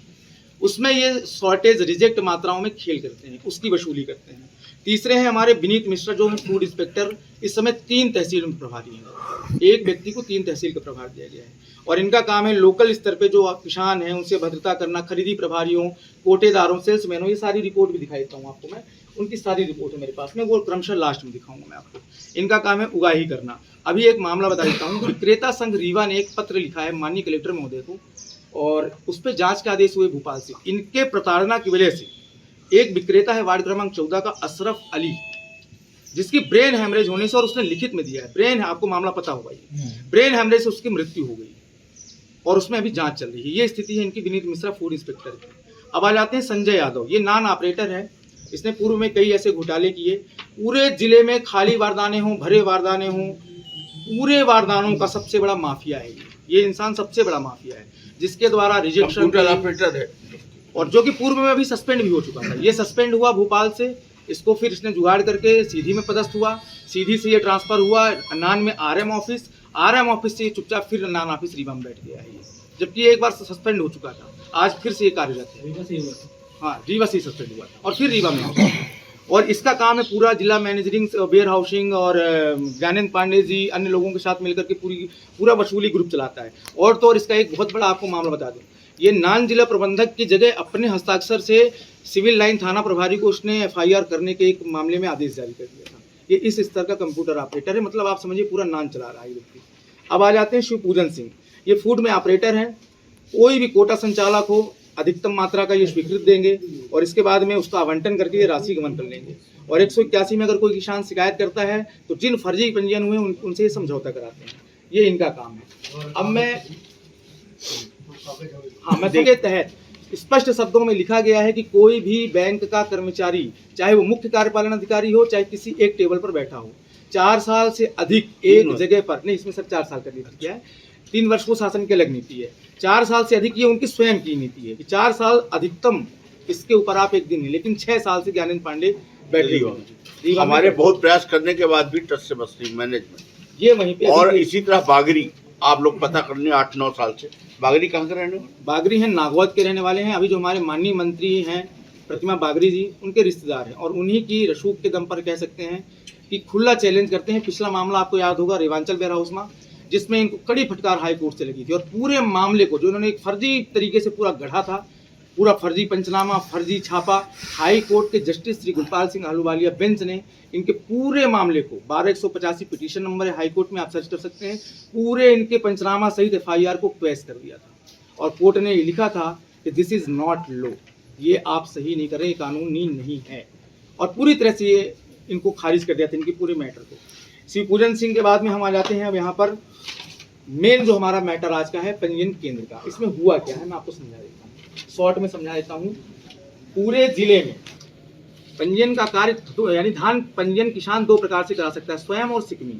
उसमें ये शॉर्टेज रिजेक्ट मात्राओं में खेल करते हैं, उसकी वसूली करते हैं। तीसरे हैं हमारे विनीत मिश्रा जो है फूड इंस्पेक्टर, इस समय 3 तहसील में प्रभारी हैं, एक व्यक्ति को 3 तहसील का प्रभार दिया गया है और इनका काम है लोकल स्तर पे जो किसान हैं उनसे भद्रता करना, खरीदी प्रभारियों, कोटेदारों, सेल्समैनों, ये सारी रिपोर्ट भी दिखाई देता हूँ आपको मैं, उनकी सारी रिपोर्ट है मेरे पास में, वो क्रमशः लास्ट में दिखाऊंगा मैं आपको। इनका काम है उगाही करना। अभी एक मामला बता देता हूँ, विक्रेता संघ रीवा ने एक पत्र लिखा है माननीय कलेक्टर महोदय को और उस पर जांच के आदेश हुए भोपाल से। इनके प्रताड़ना की वजह से एक विक्रेता है वार्ड क्रमांक 14 का अशरफ अली, जिसकी ब्रेन हेमरेज होने से, और उसने लिखित में दिया है, ब्रेन, आपको मामला पता होगा, ये ब्रेन हेमरेज से उसकी मृत्यु हो गई और उसमें अभी जांच चल रही है। ये स्थिति है इनकी विनीत मिश्रा फूड इंस्पेक्टर की। अब आ जाते हैं संजय यादव, ये नॉन ऑपरेटर है, इसने पूर्व में कई ऐसे घोटाले किए, पूरे जिले में खाली वारदाने हों, भरे वारदाने हों, पूरे वारदानों का सबसे बड़ा माफिया है ये इंसान, सबसे बड़ा माफिया है, जिसके द्वारा रिजेक्शन ऑपरेटर है और जो कि पूर्व में अभी सस्पेंड भी हो चुका था। ये सस्पेंड हुआ भोपाल से, इसको फिर इसने जुगाड़ करके सीधी में पदस्थ हुआ, सीधी से ये ट्रांसफर हुआ नान में RM ऑफिस से ये चुपचाप फिर नान ऑफिस रीवा में बैठ गया है ये, जबकि एक बार सस्पेंड हो चुका था, आज फिर से ये कार्यरत है। हाँ, रीवा से सस्पेंड हुआ और फिर रीवा में आ और इसका काम है पूरा जिला मैनेजरिंग, वेयर हाउसिंग और ज्ञानेंद्र पांडे जी अन्य लोगों के साथ मिलकर के पूरा वसूली ग्रुप चलाता है। और तो और इसका एक बहुत बड़ा आपको मामला बता दूं, ये नान जिला प्रबंधक की जगह अपने हस्ताक्षर से सिविल लाइन थाना प्रभारी को उसने FIR करने के एक मामले में आदेश जारी कर दिया था। ये इस स्तर का कंप्यूटर ऑपरेटर है, मतलब आप समझिए पूरा नान चला रहा है व्यक्ति। अब आ जाते हैं शिवपूजन सिंह, ये फूड में ऑपरेटर हैं, कोई भी कोटा संचालक हो अधिकतम मात्रा का ये स्वीकृत देंगे और इसके बाद में उसका आवंटन करके ये राशि गमन कर लेंगे। और 181 में अगर कोई किसान शिकायत करता है तो जिन फर्जी पंजीयन हुए उनसे ये समझौता कराते हैं, ये इनका काम है। अब मैं के तहत स्पष्ट शब्दों में लिखा गया है कि कोई भी बैंक का कर्मचारी, चाहे वो मुख्य कार्यपालन अधिकारी हो, चाहे किसी एक टेबल पर बैठा हो, 4 साल से अधिक एक जगह पर, नहीं इसमें सर 4 साल का नीति किया है, 3 वर्ष को शासन की अलग नीति है, 4 साल से अधिक ये उनकी स्वयं की नीति है कि 4 साल अधिकतम, इसके ऊपर आप एक दिन नहीं, लेकिन 6 साल से ज्ञानेंद्र पांडे बैठे हुए हमारे बहुत प्रयास करने के बाद भी टच से बस रही मैनेजमेंट, ये वहीं पे। और इसी तरह बागरी, आप लोग पता कर लें 8-9 साल से बागरी कहाँ के रहने वाले? बागरी हैं, नागौद के रहने वाले हैं। अभी जो हमारे माननीय मंत्री हैं प्रतिमा बागरी जी, उनके रिश्तेदार हैं और उन्हीं की रसूख के दम पर कह सकते हैं कि खुला चैलेंज करते हैं। पिछला मामला आपको याद होगा रेवांचल वेयर हाउस में, जिसमें इनको कड़ी फटकार हाई कोर्ट से लगी थी और पूरे मामले को जो इन्होंने एक फर्जी तरीके से पूरा गढ़ा था, पूरा फर्जी पंचनामा, फर्जी छापा, हाई कोर्ट के जस्टिस श्री गुलपाल सिंह आहलूवालिया बेंच ने इनके पूरे मामले को 12185 पिटीशन नंबर है हाई कोर्ट में, आप सर्च कर सकते हैं, पूरे इनके पंचनामा सहित FIR को क्वेश कर दिया था और कोर्ट ने लिखा था कि दिस इज नॉट लॉ, ये आप सही नहीं करें, कानूनी नहीं है। और पूरी तरह से ये इनको खारिज कर दिया था, इनकी पूरे मैटर को। श्री पूजन सिंह के बाद में हम आ जाते हैं अब यहाँ पर मेन जो हमारा मैटर आज का है पंजीयन केंद्र का। इसमें हुआ क्या है मैं आपको समझा देता हूँ, शॉर्ट में समझा देता हूँ। पूरे जिले में पंजीयन का कार्य यानी धान पंजीयन किसान दो प्रकार से करा सकता है, स्वयं और सिकमी।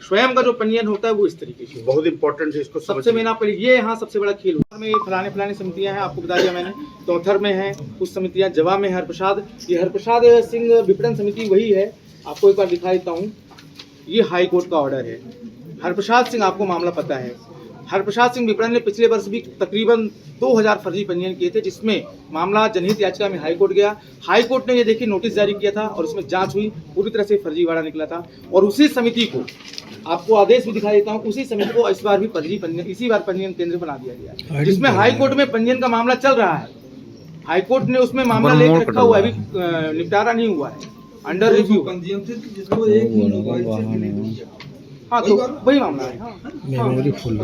स्वयं का जो पंजीयन होता है वो इस तरीके से, बहुत इंपॉर्टेंट है इसको सबसे मेन आप ये यहाँ सबसे बड़ा खेल हुआ में फलाने समितियां हैं, आपको बता दिया मैंने। चौथर में है कुछ समितियां, जवा में हरप्रसाद, ये हरप्रसाद सिंह विपणन समिति वही है, आपको एक बार दिखा देता हूँ। ये हाई कोर्ट का ऑर्डर है। हरप्रसाद सिंह आपको मामला पता है, हरप्रसाद सिंह विपणन ने पिछले वर्ष भी तकरीबन 2000 फर्जी पंजीयन किए थे, जिसमें मामला जनहित याचिका में हाई कोर्ट गया। हाई कोर्ट ने ये देखिए नोटिस जारी किया था और उसमें जांच हुई, पूरी तरह से फर्जीवाड़ा निकला था। और उसी समिति को आपको आदेश भी दिखा देता हूँ, उसी समिति को इस बार भी फर्जी पंजीयन, इसी बार पंजीयन केंद्र बना दिया गया, जिसमें हाई कोर्ट में पंजीयन का मामला चल रहा है। हाई कोर्ट ने उसमें मामला लेकर रखा हुआ है, अभी निपटारा नहीं हुआ है, अंडर रिव्यू। पंजीयन थे जिसको एक मोबाइल से मिले हुई है। हाँ तो वही मामला है। हाँ,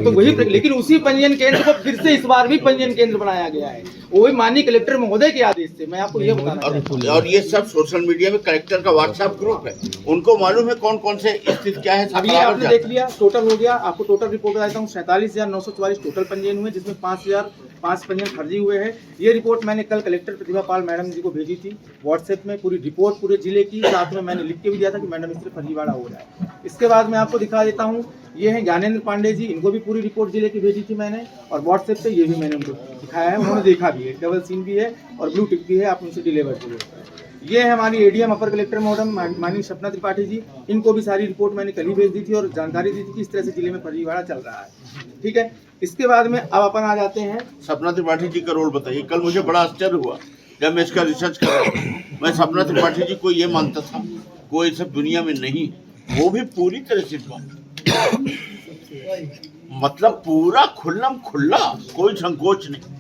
तो वही, लेकिन उसी पंजीयन केंद्र को फिर से इस बार भी पंजीयन केंद्र बनाया गया है, वही माननीय कलेक्टर महोदय के आदेश से। मैं आपको ये बताना चाहता हूँ। और ये सब सोशल मीडिया में कलेक्टर का व्हाट्सएप ग्रुप है, उनको मालूम है कौन कौन से स्थिति क्या है। अभी आपने देख लिया, टोटल हो गया, आपको टोटल रिपोर्ट बताता हूँ। 47,944 टोटल पंजीयन हुए, जिसमें 5,005 पंजीयन फर्जी हुए हैं। ये रिपोर्ट मैंने कल कलेक्टर प्रतिभा पाल मैडम जी को भेजी थी व्हाट्सएप में, पूरी रिपोर्ट पूरे जिले की, साथ में मैंने लिख के भी दिया था कि मैडम इससे फर्जीवाड़ा हो रहा है। इसके बाद मैं आपको दिखा देता हूँ, ये हैं ज्ञानेंद्र पांडे जी, इनको भी पूरी रिपोर्ट जिले की भेजी थी मैंने, और व्हाट्सएप पे ये भी मैंने उनको दिखाया है, उन्होंने देखा भी है, डबल सीन भी है और ब्लू टिक भी है, आप उनसे डिलीवर कीजिए। ये है हमारी एडीएम अपर कलेक्टर मैडम माननीय सपना त्रिपाठी जी, इनको भी सारी रिपोर्ट मैंने कल ही भेज दी थी और जानकारी दी थी कि इस तरह से जिले में फर्जीवाड़ा चल रहा है। ठीक है, इसके बाद में अब अपन आ जाते हैं सपना त्रिपाठी जी का रोल बताइए। कल मुझे बड़ा आश्चर्य हुआ जब मैं इसका रिसर्च कर रहा था। मैं सपना त्रिपाठी जी को ये मानता था कोई सब दुनिया में नहीं, वो भी पूरी तरह से मतलब पूरा खुल्लम खुल्ला, कोई संकोच नहीं।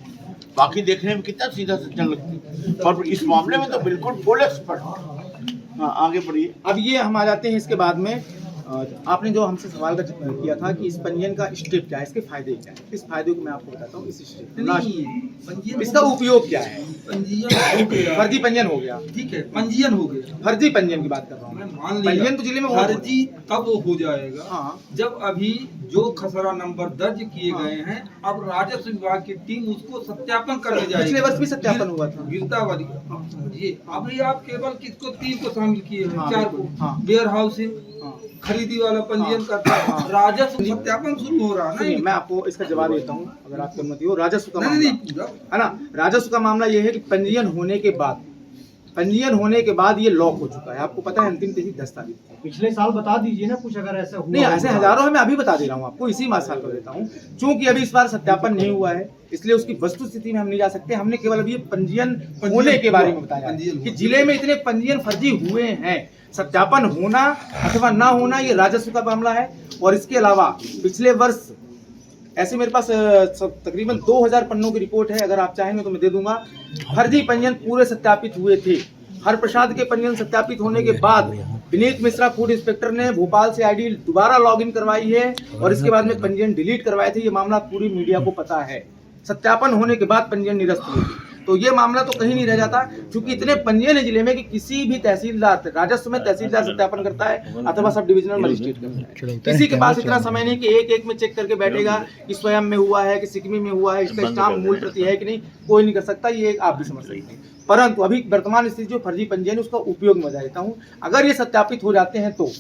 बाकी देखने में कितना सीधा सज्जन लगती है, पर इस मामले में तो बिल्कुल फुल एक्सपर्ट। हाँ, आगे बढ़िए। अब ये हम आ जाते हैं इसके बाद में, आपने जो हमसे सवाल का किया था कि इस पंजीयन का स्टेप क्या है, इसके फायदे क्या है, इस फायदे को मैं आपको बताता हूँ। इस स्टेप इसका उपयोग क्या है। पंजीयन फर्जी पंजीयन हो गया, ठीक है, पंजीयन हो गया, फर्जी पंजीयन की बात कर रहा हूँ मैं। मान लिया पंजीयन तो जिले में बहुत फर्जी तब हो जाएगा हाँ। जब अभी जो खसरा नंबर दर्ज किए गए हैं, अब राजस्व विभाग की टीम उसको सत्यापन करने जाएगी। पिछले वर्ष भी सत्यापन हुआ था। गिरदावरी ये अभी आप केवल किसको 3 को शामिल किए हैं, हाँ, 4 को। हाँ। वेयर हाउसिंग, हाँ। खरीदी वाला पंजीयन करता है, राजस्व सत्यापन शुरू हो रहा है। सुनिए, मैं आपको इसका जवाब देता हूँ अगर आपकी अनुमति हो। राजस्व का नहीं मामला पूरा है ना, राजस्व का मामला ये है कि पंजीयन होने के बाद ये लॉक हो चुका है। आपको पता है अंतिम तिथि 10 तारीख है। पिछले साल बता दीजिए ना कुछ, अगर ऐसा हुआ नहीं, ऐसे हजारों है, मैं अभी बता दे रहा हूँ आपको, इसी साल कर देता हूँ। चूंकि अभी इस बार सत्यापन नहीं हुआ है, इसलिए उसकी वस्तु स्थिति में हम नहीं जा सकते। हमने केवल अभी पंजीयन होने के बारे में बताया कि जिले में इतने पंजीयन फर्जी हुए हैं। सत्यापन होना अथवा ना होना ये राजस्व का मामला है। और इसके अलावा पिछले वर्ष ऐसे मेरे पास तकरीबन 2000 पन्नों की रिपोर्ट है, अगर आप चाहेंगे तो मैं दे दूंगा। फर्जी पंजीयन पूरे सत्यापित हुए थे। हरप्रसाद के पंजीयन सत्यापित होने के बाद विनीत मिश्रा फूड इंस्पेक्टर ने भोपाल से आईडी दोबारा लॉगिन करवाई है और इसके बाद में पंजीयन डिलीट करवाए थे। ये मामला पूरी मीडिया को पता है। सत्यापन होने के बाद पंजीयन निरस्त हुए थे, तो ये मामला तो कहीं नहीं रह जाता, क्योंकि इतने पंजीयन है जिले में कि किसी भी तहसीलदार, राजस्व में तहसीलदार सत्यापन करता है अथवा सब डिविजनल मजिस्ट्रेट करता है। किसी के पास इतना समय नहीं कि एक एक में चेक करके बैठेगा कि स्वयं में हुआ है कि सिकमी में हुआ है, इसका स्टाम्प मूल प्रति है कि नहीं, कोई नहीं कर सकता। ये आप भी समझ सकते हैं। परंतु अभी वर्तमान स्थिति जो फर्जी पंजीयन उसका उपयोग में देता हूँ, अगर ये सत्यापित हो जाते हैं तो,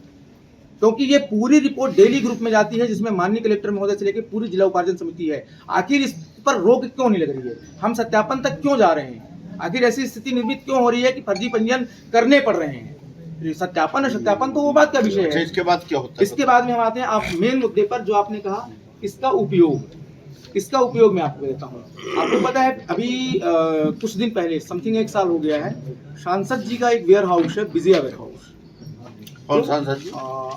क्योंकि ये पूरी रिपोर्ट डेली ग्रुप में जाती है जिसमें माननीय कलेक्टर महोदय से लेकर पूरी जिला उपार्जन समिति है। आखिर इस पर रोक क्यों नहीं लग रही है, हम सत्यापन तक क्यों जा रहे हैं, आखिर ऐसी स्थिति निर्मित क्यों हो रही है कि फर्जी पंजीयन करने पड़ रहे हैं। सत्यापन है, सत्यापन तो वो बात का विषय है। इसके बाद क्या होता है? इसके बाद में हम आते हैं आप मेन मुद्दे पर, जो आपने कहा इसका उपयोग मैं आपको देता हूँ। आपको पता है अभी कुछ दिन पहले, समथिंग 1 साल हो गया है, सांसद जी का एक वेयर हाउस है, विजया वेयर हाउस। कौन सांसद जी?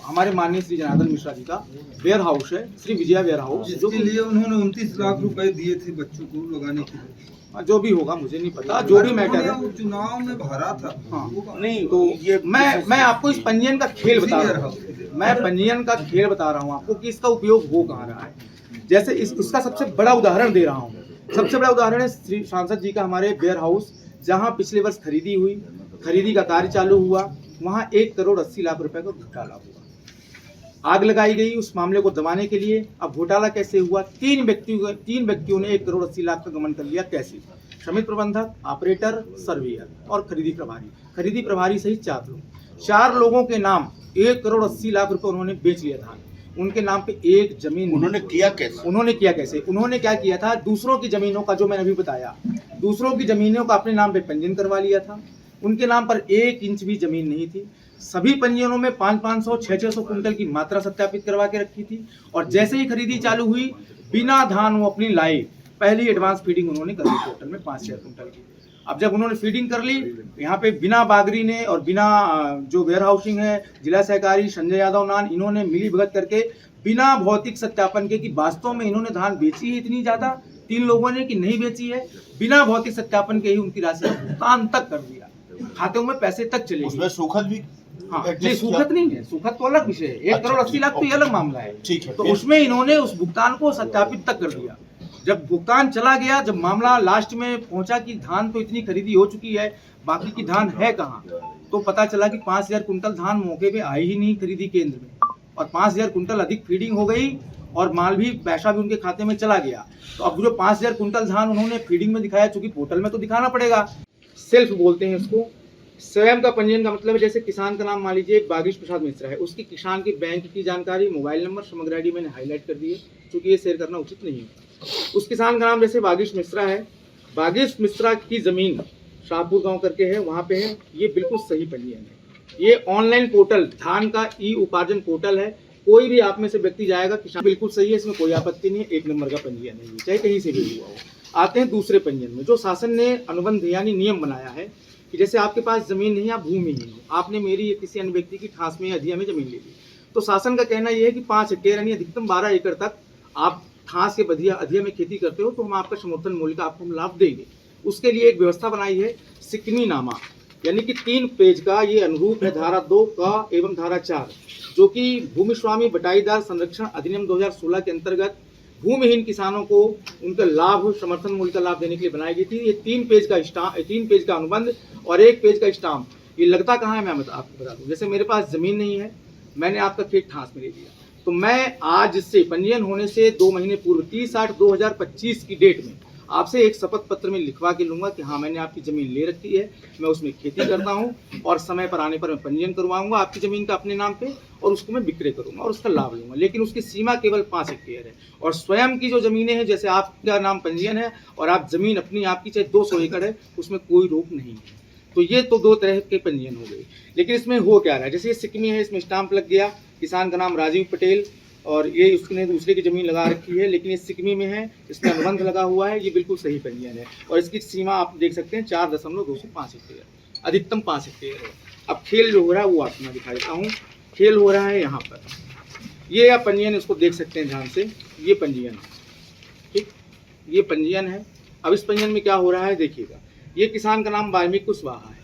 हमारे माननीय श्री जनार्दन मिश्रा जी का वेयर हाउस है, श्री विजया वेयर हाउस, जो जिसके लिए उन्होंने 29 लाख रुपए दिए थे बच्चों को लगाने के लिए। जो भी होगा मुझे नहीं पता, जो भी मैटर है। वो चुनाव में भरा था। हाँ, नहीं तो ये मैं आपको इस पंजीयन का खेल बता रहा हूँ। मैं पंजीयन का खेल बता रहा हूँ आपको कि इसका उपयोग हो कहाँ रहा है। जैसे इसका सबसे बड़ा उदाहरण दे रहा हूँ। सबसे बड़ा उदाहरण है श्री सांसद जी का हमारे वेयर हाउस, जहाँ पिछले वर्ष खरीदी हुई खरीदी का कार्य चालू हुआ, वहां 1,80,00,000 रुपए का घोटाला हुआ। आग लगाई गई उस मामले को दबाने के लिए। अब घोटाला कैसे हुआ? तीन व्यक्तियों ने 1,80,00,000 का गमन कर लिया। कैसे? समिति प्रबंधक, ऑपरेटर, सर्वेयर और खरीदी प्रभारी। खरीदी प्रभारी सहित 4 लोग। 4 लोगों के नाम 1,80,00,000 रुपए उन्होंने बेच लिया था। उनके नाम पे एक जमीन। उन्होंने किया कैसे? उन्होंने क्या किया था? दूसरों की जमीनों का, जो मैंने अभी बताया, दूसरों की जमीनों का अपने नाम पे पंजीयन करवा लिया था। उनके नाम पर 1 इंच भी जमीन नहीं थी। सभी पंजीयनों में 500-500, 600 कुंटल की मात्रा सत्यापित करवा के रखी थी। और जैसे ही खरीदी चालू हुई, बिना धान वो अपनी लाए, पहली एडवांस फीडिंग उन्होंने कर ली टोटल में 5,000 कुंटल की। अब जब उन्होंने फीडिंग कर ली, यहाँ पे बिना बागरी ने और बिना जो वेयर हाउसिंग है, जिला सहकारी संजय यादव नान, इन्होंने मिली भगत करके बिना भौतिक सत्यापन के कि वास्तव में इन्होंने धान बेची है इतनी ज्यादा, 3 लोगों ने, कि नहीं बेची है, बिना भौतिक सत्यापन के ही उनकी राशि का भुगतान तक कर दिया। खातों में पैसे तक चले गए। उसमें सुखद भी हाँ, ये सुखद नहीं है, सुखद तो अलग विषय है। 1,80,00,000 तो ये अलग मामला है। ठीक है। तो उसमें इन्होंने उस भुगतान को सत्यापित तक कर दिया। जब भुगतान चला गया, जब मामला लास्ट में पहुंचा कि धान तो इतनी खरीदी हो चुकी है, बाकी की धान है कहाँ, तो पता चला कि 5,000 कुंटल धान मौके पे आई ही नहीं खरीदी केंद्र में, और 5,000 कुंटल अधिक फीडिंग हो गई और माल भी, पैसा भी उनके खाते में चला गया। तो अब जो 5,000 कुंटल धान उन्होंने फीडिंग में दिखाया, चूंकि पोर्टल में तो दिखाना पड़ेगा, सेल्फ बोलते हैं उसको। स्वयं का पंजीयन का मतलब है, जैसे किसान का नाम मान लीजिए बागीश प्रसाद मिश्रा है, उसकी किसान की बैंक की जानकारी, मोबाइल नंबर, समग्र आईडी मैंने हाईलाइट कर दी है, क्योंकि ये शेयर करना उचित नहीं है। उस किसान का नाम जैसे बागीश मिश्रा है, बागीश मिश्रा की जमीन शाहपुर गांव करके है, वहां पे है, ये बिल्कुल सही पंजीयन है। ये ऑनलाइन पोर्टल, धान का ई उपार्जन पोर्टल है, कोई भी आप में से व्यक्ति जाएगा, किसान बिल्कुल सही है, इसमें कोई आपत्ति नहीं है, 1 नंबर का पंजीयन है, चाहे कहीं से भी हुआ हो। आते हैं दूसरे पंजीयन में, जो शासन ने अनुबंध यानी नियम बनाया है कि जैसे आपके पास जमीन नहीं है, आप भूमिहीन हो, आपने मेरी या किसी अन्य व्यक्ति की ठास में या अधिया में जमीन ले ली, तो शासन का कहना यह है कि 5 हेक्टेयर यानी अधिकतम 12 एकड़ तक आप ठास के अधिया में खेती करते हो, तो हम आपका समर्थन मूल्य का आपको हम लाभ देंगे। उसके लिए एक व्यवस्था बनाई है, सिकमी नामा, यानी कि 3 पेज का ये अनुरूप है धारा 2 का एवं धारा 4, जो कि भूमि स्वामी बटाईदार संरक्षण अधिनियम 2016 के अंतर्गत भूमिहीन किसानों को उनका लाभ, समर्थन मूल्य का लाभ देने के लिए बनाई गई थी। ये 3 पेज का अनुबंध और 1 पेज का स्टाम्प। ये लगता कहाँ है, मैं आपको बता दूं। जैसे मेरे पास जमीन नहीं है, मैंने आपका खेत ठास में ले लिया, तो मैं आज से पंजीयन होने से 2 महीने पूर्व 30/8/2025 की डेट में आपसे एक शपथ पत्र में लिखवा के लूंगा कि हाँ, मैंने आपकी जमीन ले रखी है, मैं उसमें खेती करता हूँ और समय पर आने पर मैं पंजीयन करवाऊंगा आपकी जमीन का अपने नाम पे, और उसको मैं विक्रय करूंगा और उसका लाभ लूंगा। लेकिन उसकी सीमा केवल 5 हेक्टेयर है। और स्वयं की जो जमीनें हैं, जैसे आपका नाम पंजीयन है और आप जमीन अपनी आपकी चाहे 200 एकड़ है, उसमें कोई रोक नहीं है। तो ये तो 2 तरह के पंजीयन हो गए। लेकिन इसमें हो क्या रहा है, जैसे ये सिकमी है, इसमें स्टाम्प लग गया, किसान का नाम राजीव पटेल, और ये उसने दूसरे की जमीन लगा रखी है, लेकिन ये सिकमी में है, इसमें अनुबंध लगा हुआ है, ये बिल्कुल सही पंजीयन है। और इसकी सीमा आप देख सकते हैं 4.205 हेक्टेयर, अधिकतम 5 हेक्टेयर है। अब खेल जो हो रहा है वो आपको मैं दिखा देता हूँ। खेल हो रहा है यहाँ पर, ये आप पंजीयन इसको देख सकते हैं ध्यान से, ये पंजीयन है, ठीक, ये पंजीयन है। अब इस पंजीयन में क्या हो रहा है देखिएगा, ये किसान का नाम वाल्मीकि कुशवाहा है,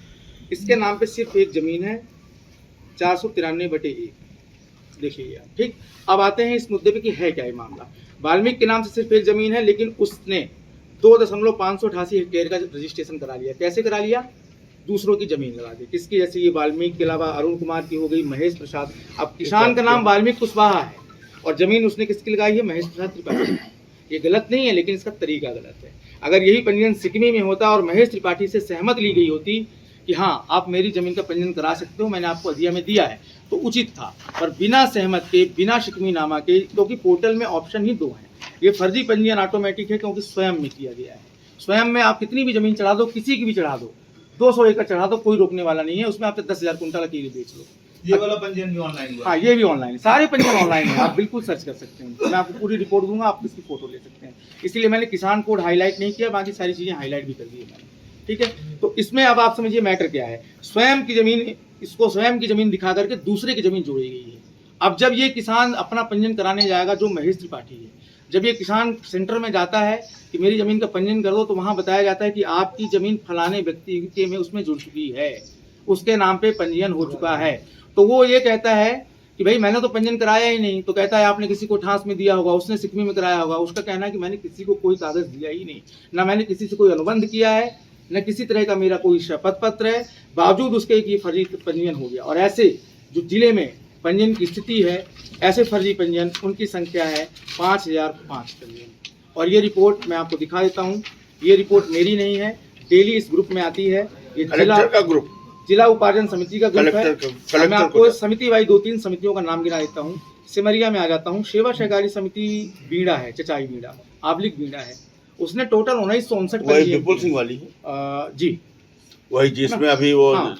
इसके नाम पे सिर्फ एक जमीन है 493/1, देखिए आप, ठीक। अब आते हैं इस मुद्दे पे कि है क्या ये मामला। वाल्मीकि के नाम से सिर्फ एक जमीन है, लेकिन उसने 2.588 हेक्टेयर का रजिस्ट्रेशन करा लिया। कैसे करा लिया? दूसरों की जमीन लगा दी। किसकी? जैसे ये वाल्मीकि के अलावा अरुण कुमार की हो गई, महेश प्रसाद। अब किसान का नाम वाल्मीकि कुशवाहा है और जमीन उसने किसकी लगाई है? महेश प्रसाद त्रिपाठी। ये गलत नहीं है, लेकिन इसका तरीका गलत है। अगर यही पंजीयन सिकमी में होता और महेश त्रिपाठी से सहमत ली गई होती कि हाँ, आप मेरी जमीन का पंजीयन करा सकते हो, मैंने आपको अधिया में दिया है, तो उचित था। पर बिना सहमत के, बिना शिकमी नामा के, क्योंकि पोर्टल में ऑप्शन ही 2 हैं, ये फर्जी पंजीयन ऑटोमेटिक है, क्योंकि स्वयं में किया गया है। स्वयं में आप कितनी भी जमीन चढ़ा दो, किसी की भी चढ़ा दो, 200 एकड़ चढ़ा दो, कोई रोकने वाला नहीं है। उसमें आप 10,000 कुंटल अकेले बेच लो। ये वाला पंजीयन भी ऑनलाइन हुआ? हाँ, ये भी ऑनलाइन, सारे पंजीयन ऑनलाइन है, आप बिल्कुल सर्च कर सकते हैं। मैं आपको पूरी रिपोर्ट दूंगा, आप इसकी फोटो ले सकते हैं। इसलिए मैंने किसान कोड हाईलाइट नहीं किया, बाकी सारी चीजें हाईलाइट भी कर दी है मैंने, ठीक है। तो इसमें अब आप समझिए मैटर क्या है। स्वयं की जमीन, इसको स्वयं की जमीन दिखा करके दूसरे की जमीन जोड़ी गई है। अब जब ये किसान अपना पंजीयन कराने जाएगा, जो महेश त्रिपाठी है, जब ये किसान सेंटर में जाता है कि मेरी जमीन का पंजीयन कर दो, तो वहां बताया जाता है कि आपकी जमीन फलाने व्यक्ति के में उसमें जुड़ चुकी है, उसके नाम पे पंजीयन हो चुका है। तो वो ये कहता है कि भाई मैंने तो पंजीयन कराया ही नहीं। तो कहता है आपने किसी को ठास में दिया होगा, उसने सिकमी में कराया होगा। उसका कहना है कि मैंने किसी को कोई कागज दिया ही नहीं, ना मैंने किसी से कोई अनुबंध किया है, न किसी तरह का मेरा कोई शपथ पत्र है, बावजूद उसके कि ये फर्जी पंजीयन हो गया। और ऐसे जो जिले में पंजीयन की स्थिति है, ऐसे फर्जी पंजीयन उनकी संख्या है 5005 पंजीयन। और ये रिपोर्ट मैं आपको दिखा देता हूँ। ये रिपोर्ट मेरी नहीं है, डेली इस ग्रुप में आती है। ये कलेक्टर का ग्रुप, जिला उपार्जन समिति का ग्रुप है। कलेक्टर मैं आपको समिति वाई 2-3 समितियों का नाम गिना देता हूँ। सिमरिया में आ जाता हूँ, सेवा सहकारी समिति बीड़ा है, चचाई बीड़ा, आबलिक बीड़ा है। उसने टोटल 1959 विपुल सिंह वाली जी, वही जिसमें अभी वो हाँ।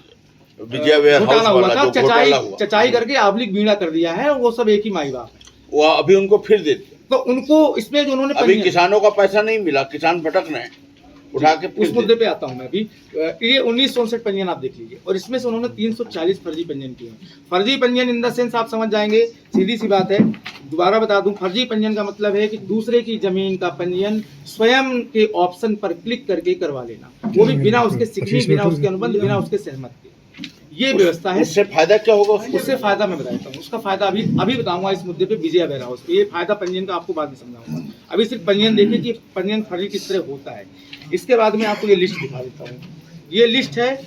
विजय वेयर हाउस घोटाला हुआ वाला था, जो घोटाला हुआ, चचाई करके आबलिक बीड़ा कर दिया है। वो सब एक ही माई बाप है। वो अभी उनको फिर देते। तो उनको इसमें जो उन्होंने अभी किसानों का पैसा नहीं मिला, किसान भटक रहे हैं, उठा के उस मुद्दे पे आता हूं मैं अभी। ये 1959 पंजीयन आप देख लीजिए, और इसमें से उन्होंने 340 फर्जी पंजीयन किए हैं। फर्जी पंजीयन इन द सेंस आप समझ जाएंगे, सीधी सी बात है। दोबारा बता दूं, फर्जी पंजीयन का मतलब है कि दूसरे की जमीन का पंजीयन स्वयं के ऑप्शन पर क्लिक करके करवा लेना, वो भी बिना उसके सिग्नेचर, बिना उसके अनुबंध, बिना उसके सहमत के। ये व्यवस्था है। उससे फायदा क्या होगा? उससे फायदा मैं बताता हूँ। उसका फायदा अभी बताऊंगा इस मुद्दे पे, विजय वेयर हाउस पे। ये फायदा पंजीयन का आपको बाद में समझाऊंगा। अभी सिर्फ पंजीयन देखिए कि पंजीयन फर्जी किस तरह होता है। इसके बाद में आपको ये लिस्ट दिखा देता हूँ। ये लिस्ट है,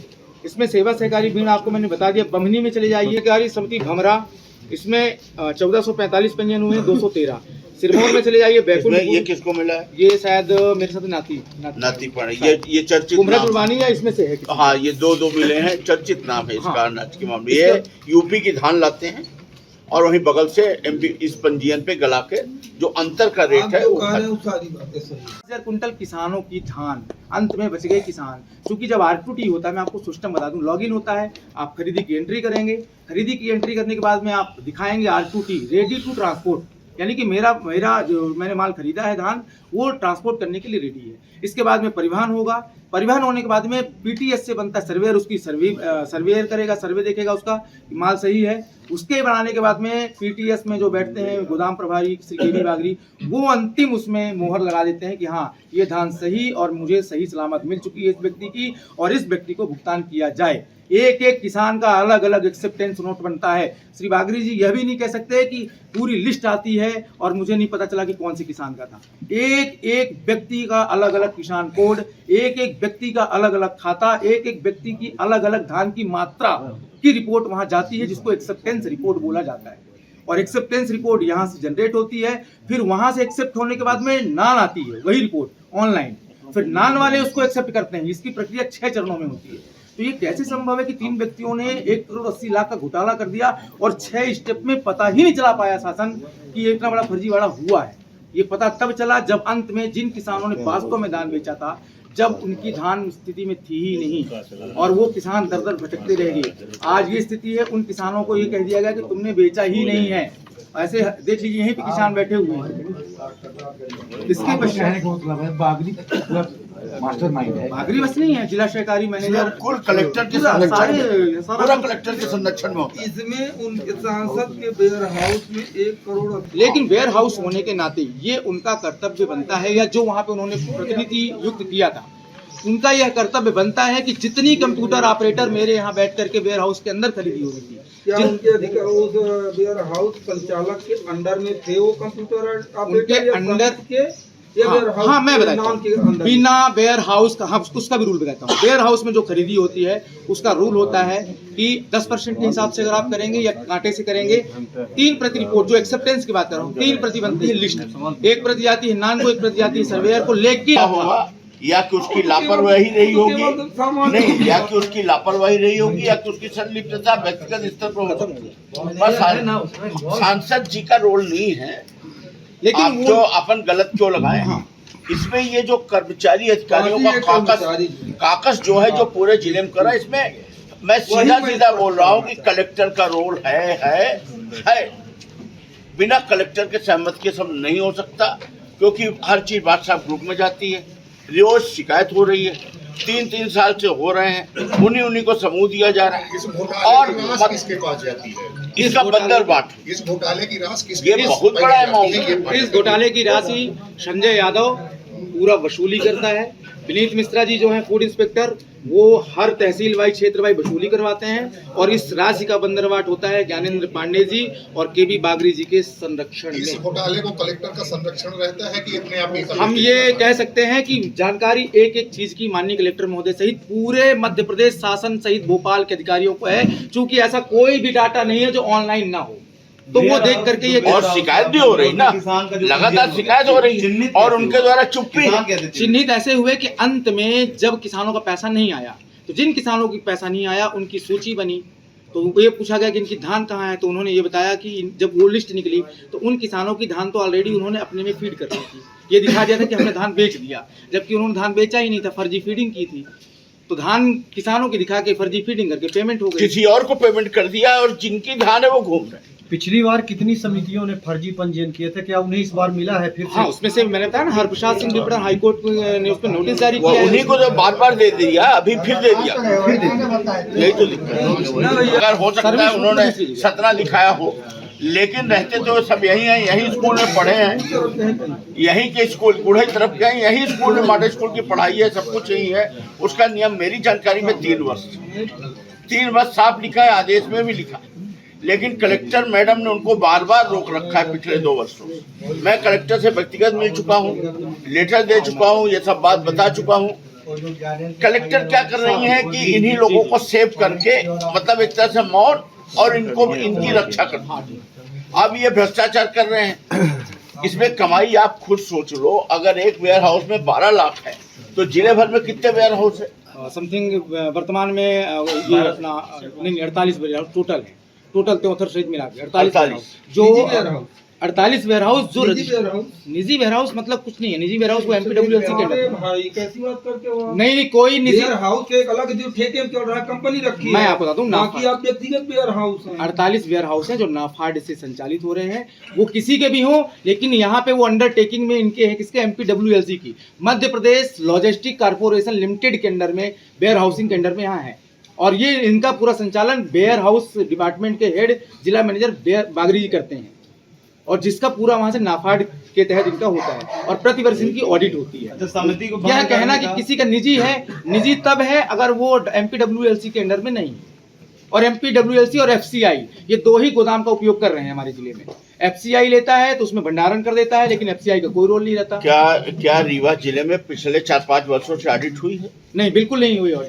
इसमें सेवा सहकारी बीड़ा आपको मैंने बता दिया। बमनी में चले जाइए, सहकारी समिति भमरा, इसमें 1445 पंजीयन हुए, 213। सिरमौर में चले जाइए, बैकुंठ। ये किसको मिला है? ये शायद मेरे साथ नाती पड़े। ये चर्चित कुमरा कुर्बानी या इसमें से है। हाँ, ये दो मिले हैं, चर्चित नाम है इसका। अनाज के मामले ये यूपी की धान लाते हैं और वहीं बगल से एमपी इस पंजीयन पे गला के जो अंतर का रेट है वो 1000 कुंटल किसानों की धान अंत में बच गए किसान। क्योंकि जब R2T होता है, मैं आपको सिस्टम बता दूं, लॉगिन होता है, आप खरीदी की एंट्री करेंगे। खरीदी की एंट्री करने के बाद में आप दिखाएंगे R2T, रेडी टू ट्रांसपोर्ट, यानी कि मेरा जो मैंने माल खरीदा है धान, वो ट्रांसपोर्ट करने के लिए रेडी है। इसके बाद में परिवहन होगा। परिवहन होने के बाद में PTS से बनता है सर्वेयर, उसकी सर्वेयर करेगा, सर्वे देखेगा उसका माल सही है। उसके बनाने के बाद में PTS में जो बैठते हैं गोदाम प्रभारी श्री केवी बागरी, वो अंतिम उसमें मोहर लगा देते हैं कि हाँ, ये धान सही और मुझे सही सलामत मिल चुकी है इस व्यक्ति की, और इस व्यक्ति को भुगतान किया जाए। एक एक किसान का अलग अलग एक्सेप्टेंस नोट बनता है। श्री बागरी जी यह भी नहीं कह सकते कि पूरी लिस्ट आती है और मुझे नहीं पता चला कि कौन से किसान का था। एक एक व्यक्ति का अलग अलग किसान कोड, एक एक व्यक्ति का अलग अलग खाता, एक एक व्यक्ति की अलग अलग धान की मात्रा की रिपोर्ट वहां जाती है, जिसको एक्सेप्टेंस रिपोर्ट बोला जाता है। और एक्सेप्टेंस रिपोर्ट यहाँ से जनरेट होती है। फिर वहां से एक्सेप्ट होने के बाद में नान आती है, वही रिपोर्ट ऑनलाइन। फिर नान वाले उसको एक्सेप्ट करते हैं। इसकी प्रक्रिया 6 चरणों में होती है। तो ये कैसे संभव है कि 3 व्यक्तियों ने 1 करोड़ 80 लाख का घोटाला कर दिया और 6 स्टेप में पता ही नहीं चला पाया शासन कि ये इतना बड़ा फर्जीवाड़ा हुआ है। ये पता तब चला जब अंत में जिन किसानों ने वास्तव में धान बेचा था, जब उनकी धान स्थिति में थी ही नहीं और वो किसान दर दर भटकते रह गए। आज ये स्थिति है, उन किसानों को ये कह दिया गया कि तुमने बेचा ही नहीं है। ऐसे देख लीजिए, यहीं पे किसान बैठे हुए हैं। इसके पश्चात बागरी बस नहीं है, जिला सहकारी मैनेजर कुल कलेक्टर के पूरा कलेक्टर के संरक्षण में होता है। इसमें उनके सांसद के वेयर हाउस में 1 करोड़, लेकिन वेयर हाउस होने के नाते ये उनका कर्तव्य बनता है, या जो वहाँ पे उन्होंने प्रतिनिधि युक्त किया था, उनका यह कर्तव्य बनता है कि जितनी कंप्यूटर ऑपरेटर मेरे यहाँ बैठ करके वेयर हाउस के अंदर खरीदी हो रही थी, क्या उनके अधिकार उस वेयर हाउस संचालक के अंडर में थे वो कंप्यूटर उनके अंडर के? हाँ, मैं बताता हूँ। बिना वेयर हाउस का, हाँ, उसका भी रूल बताता हूँ। वेयर हाउस में जो खरीदी होती है उसका रूल होता है कि 10% के हिसाब से अगर आप करेंगे या कांटे से करेंगे, 3 प्रति रिपोर्ट, जो एक्सेप्टेंस की बात कर रहा हूँ, 3 प्रति बनती है लिस्ट। 1 प्रति जाती है नान को, 1 प्रति जाती है सर्वेयर को। लेकिन या कि उसकी लापरवाही रही होगी, नहीं, या कि उसकी लापरवाही रही होगी, या कि उसकी संलिप्तता व्यक्तिगत स्तर पर हो सकती है। बस सांसद जी का रोल नहीं है। लेकिन आप जो अपन गलत क्यों लगाए हैं? इसमें ये जो कर्मचारी अधिकारियों का काकस जो है, जो पूरे जिले में करा, इसमें मैं सीधा बोल रहा हूँ कि कलेक्टर का रोल है। बिना कलेक्टर के सहमति के सब नहीं हो सकता, क्योंकि हर चीज बादशाह ग्रुप में जाती है। रोज शिकायत हो रही है, 3 साल से हो रहे हैं, उन्हीं को समूह दिया जा रहा है। और किसके पास जाती है? इसका बंदर बाट, इस घोटाले की राशि किसके? ये बहुत बड़ा अमाउंट है। इस घोटाले की राशि संजय यादव पूरा वसूली करता है। विनीत मिश्रा जी जो हैं फूड इंस्पेक्टर, वो हर तहसील वाइज क्षेत्र वाइज वसूली करवाते हैं और इस राशि का बंदरवाट होता है ज्ञानेंद्र पांडे जी और केबी बागरी जी के संरक्षण इस में। घोटाले को कलेक्टर का संरक्षण रहता है कि अपने आप ही हम ये कह सकते हैं कि जानकारी एक एक चीज की माननीय कलेक्टर महोदय सहित पूरे मध्य प्रदेश शासन सहित भोपाल के अधिकारियों को है, चूंकि ऐसा कोई भी डाटा नहीं है जो ऑनलाइन ना हो, तो वो देख करके ये और शिकायत भी हो रही ना, लगातार शिकायत हो रही है और उनके द्वारा चुप्पी है। चिन्हित ऐसे हुए कि अंत में जब किसानों का पैसा नहीं आया, तो जिन किसानों की पैसा नहीं आया उनकी सूची बनी, तो उनको ये पूछा गया कि इनकी धान कहाँ है, तो उन्होंने ये बताया कि जब वो लिस्ट निकली तो उन किसानों की धान तो ऑलरेडी उन्होंने अपने में फीड कर दी थी। ये दिखा दिया था कि हमने धान बेच दिया, जबकि उन्होंने धान बेचा ही नहीं था, फर्जी फीडिंग की थी। तो धान किसानों की दिखा के फर्जी फीडिंग करके पेमेंट हो गई, किसी और को पेमेंट कर दिया और जिनकी धान है वो घूम रहे हैं। पिछली बार कितनी समितियों ने फर्जी पंजीयन किए थे, क्या उन्हें इस बार मिला है फिर से? हाँ, उसमें से मैंने बताया ना, हरप्रसाद सिंह विपणन हाईकोर्ट ने उस पर नोटिस जारी वो किया उन्हीं है। को तो बार दे दिया, अभी फिर दे दिया, यही तो दिक्कत है। अगर हो सकता है उन्होंने 17 दिखाया हो, लेकिन रहते तो सब यही हैं, यही स्कूल में पढ़े हैं, यही के स्कूल बूढ़े तरफ के हैं, यही स्कूल में मॉडल स्कूल की पढ़ाई है, सब कुछ यही है। उसका नियम मेरी जानकारी में 3 वर्ष साफ लिखा है, आदेश में भी लिखा है, लेकिन कलेक्टर मैडम ने उनको बार रोक रखा है पिछले 2 वर्षों से। मैं कलेक्टर से व्यक्तिगत मिल चुका हूँ, लेटर दे चुका हूँ, ये सब बात बता चुका हूँ। कलेक्टर क्या कर रही है कि इन्हीं लोगों को सेव करके, मतलब एक तरह से मौन, और इनको इनकी रक्षा करती है। अब ये भ्रष्टाचार कर रहे हैं, इसमें कमाई आप खुद सोच लो। अगर एक वेयर हाउस में 12 लाख है तो जिले भर में कितने वेयर हाउस है? समथिंग वर्तमान में ये अपना नहीं 48 वेयर हाउस टोटल है, टोटल 73 सहित मिला के 48 जो 48 वेयर हाउस जो निजी वेयर हाउस मतलब कुछ नहीं है। निजी वेयर हाउस वो MPWLC के अंडर है। भाई कैसी बात करते हो? नहीं कोई निजी वेयर हाउस के एक अलग जो ठेके में चल रहा है, कंपनी रखी है। मैं आपको बता दूं, बाकी आप व्यक्तिगत वेयर हाउस हैं। 48 वेयर हाउस हैं जो नाफाड से संचालित हो रहे हैं, वो किसी के भी हों, लेकिन यहाँ पे वो अंडरटेकिंग में इनके है, किसके? MPWLC की, Madhya Pradesh logistic corporation limited के अंडर में, वेयर हाउसिंग के अंडर में यहाँ है। और ये इनका पूरा संचालन वेयर हाउस डिपार्टमेंट के हेड जिला मैनेजर बागरी जी करते हैं, और जिसका पूरा वहां से नाफाड के तहत इनका होता है, और प्रतिवर्ष इनकी ऑडिट होती है। तो समिति को यह कहना कि किसी का निजी है, निजी तब है अगर वो MPWLC के अंडर में नहीं है। और MPWLC और FCI ये 2 ही गोदाम का उपयोग कर रहे हैं हमारे जिले में। FCI लेता है तो उसमें भंडारण कर देता है, लेकिन FCI का कोई रोल नहीं रहता। क्या रीवा जिले में पिछले 4-5 वर्षों से ऑडिट हुई है? नहीं, बिल्कुल नहीं हुई।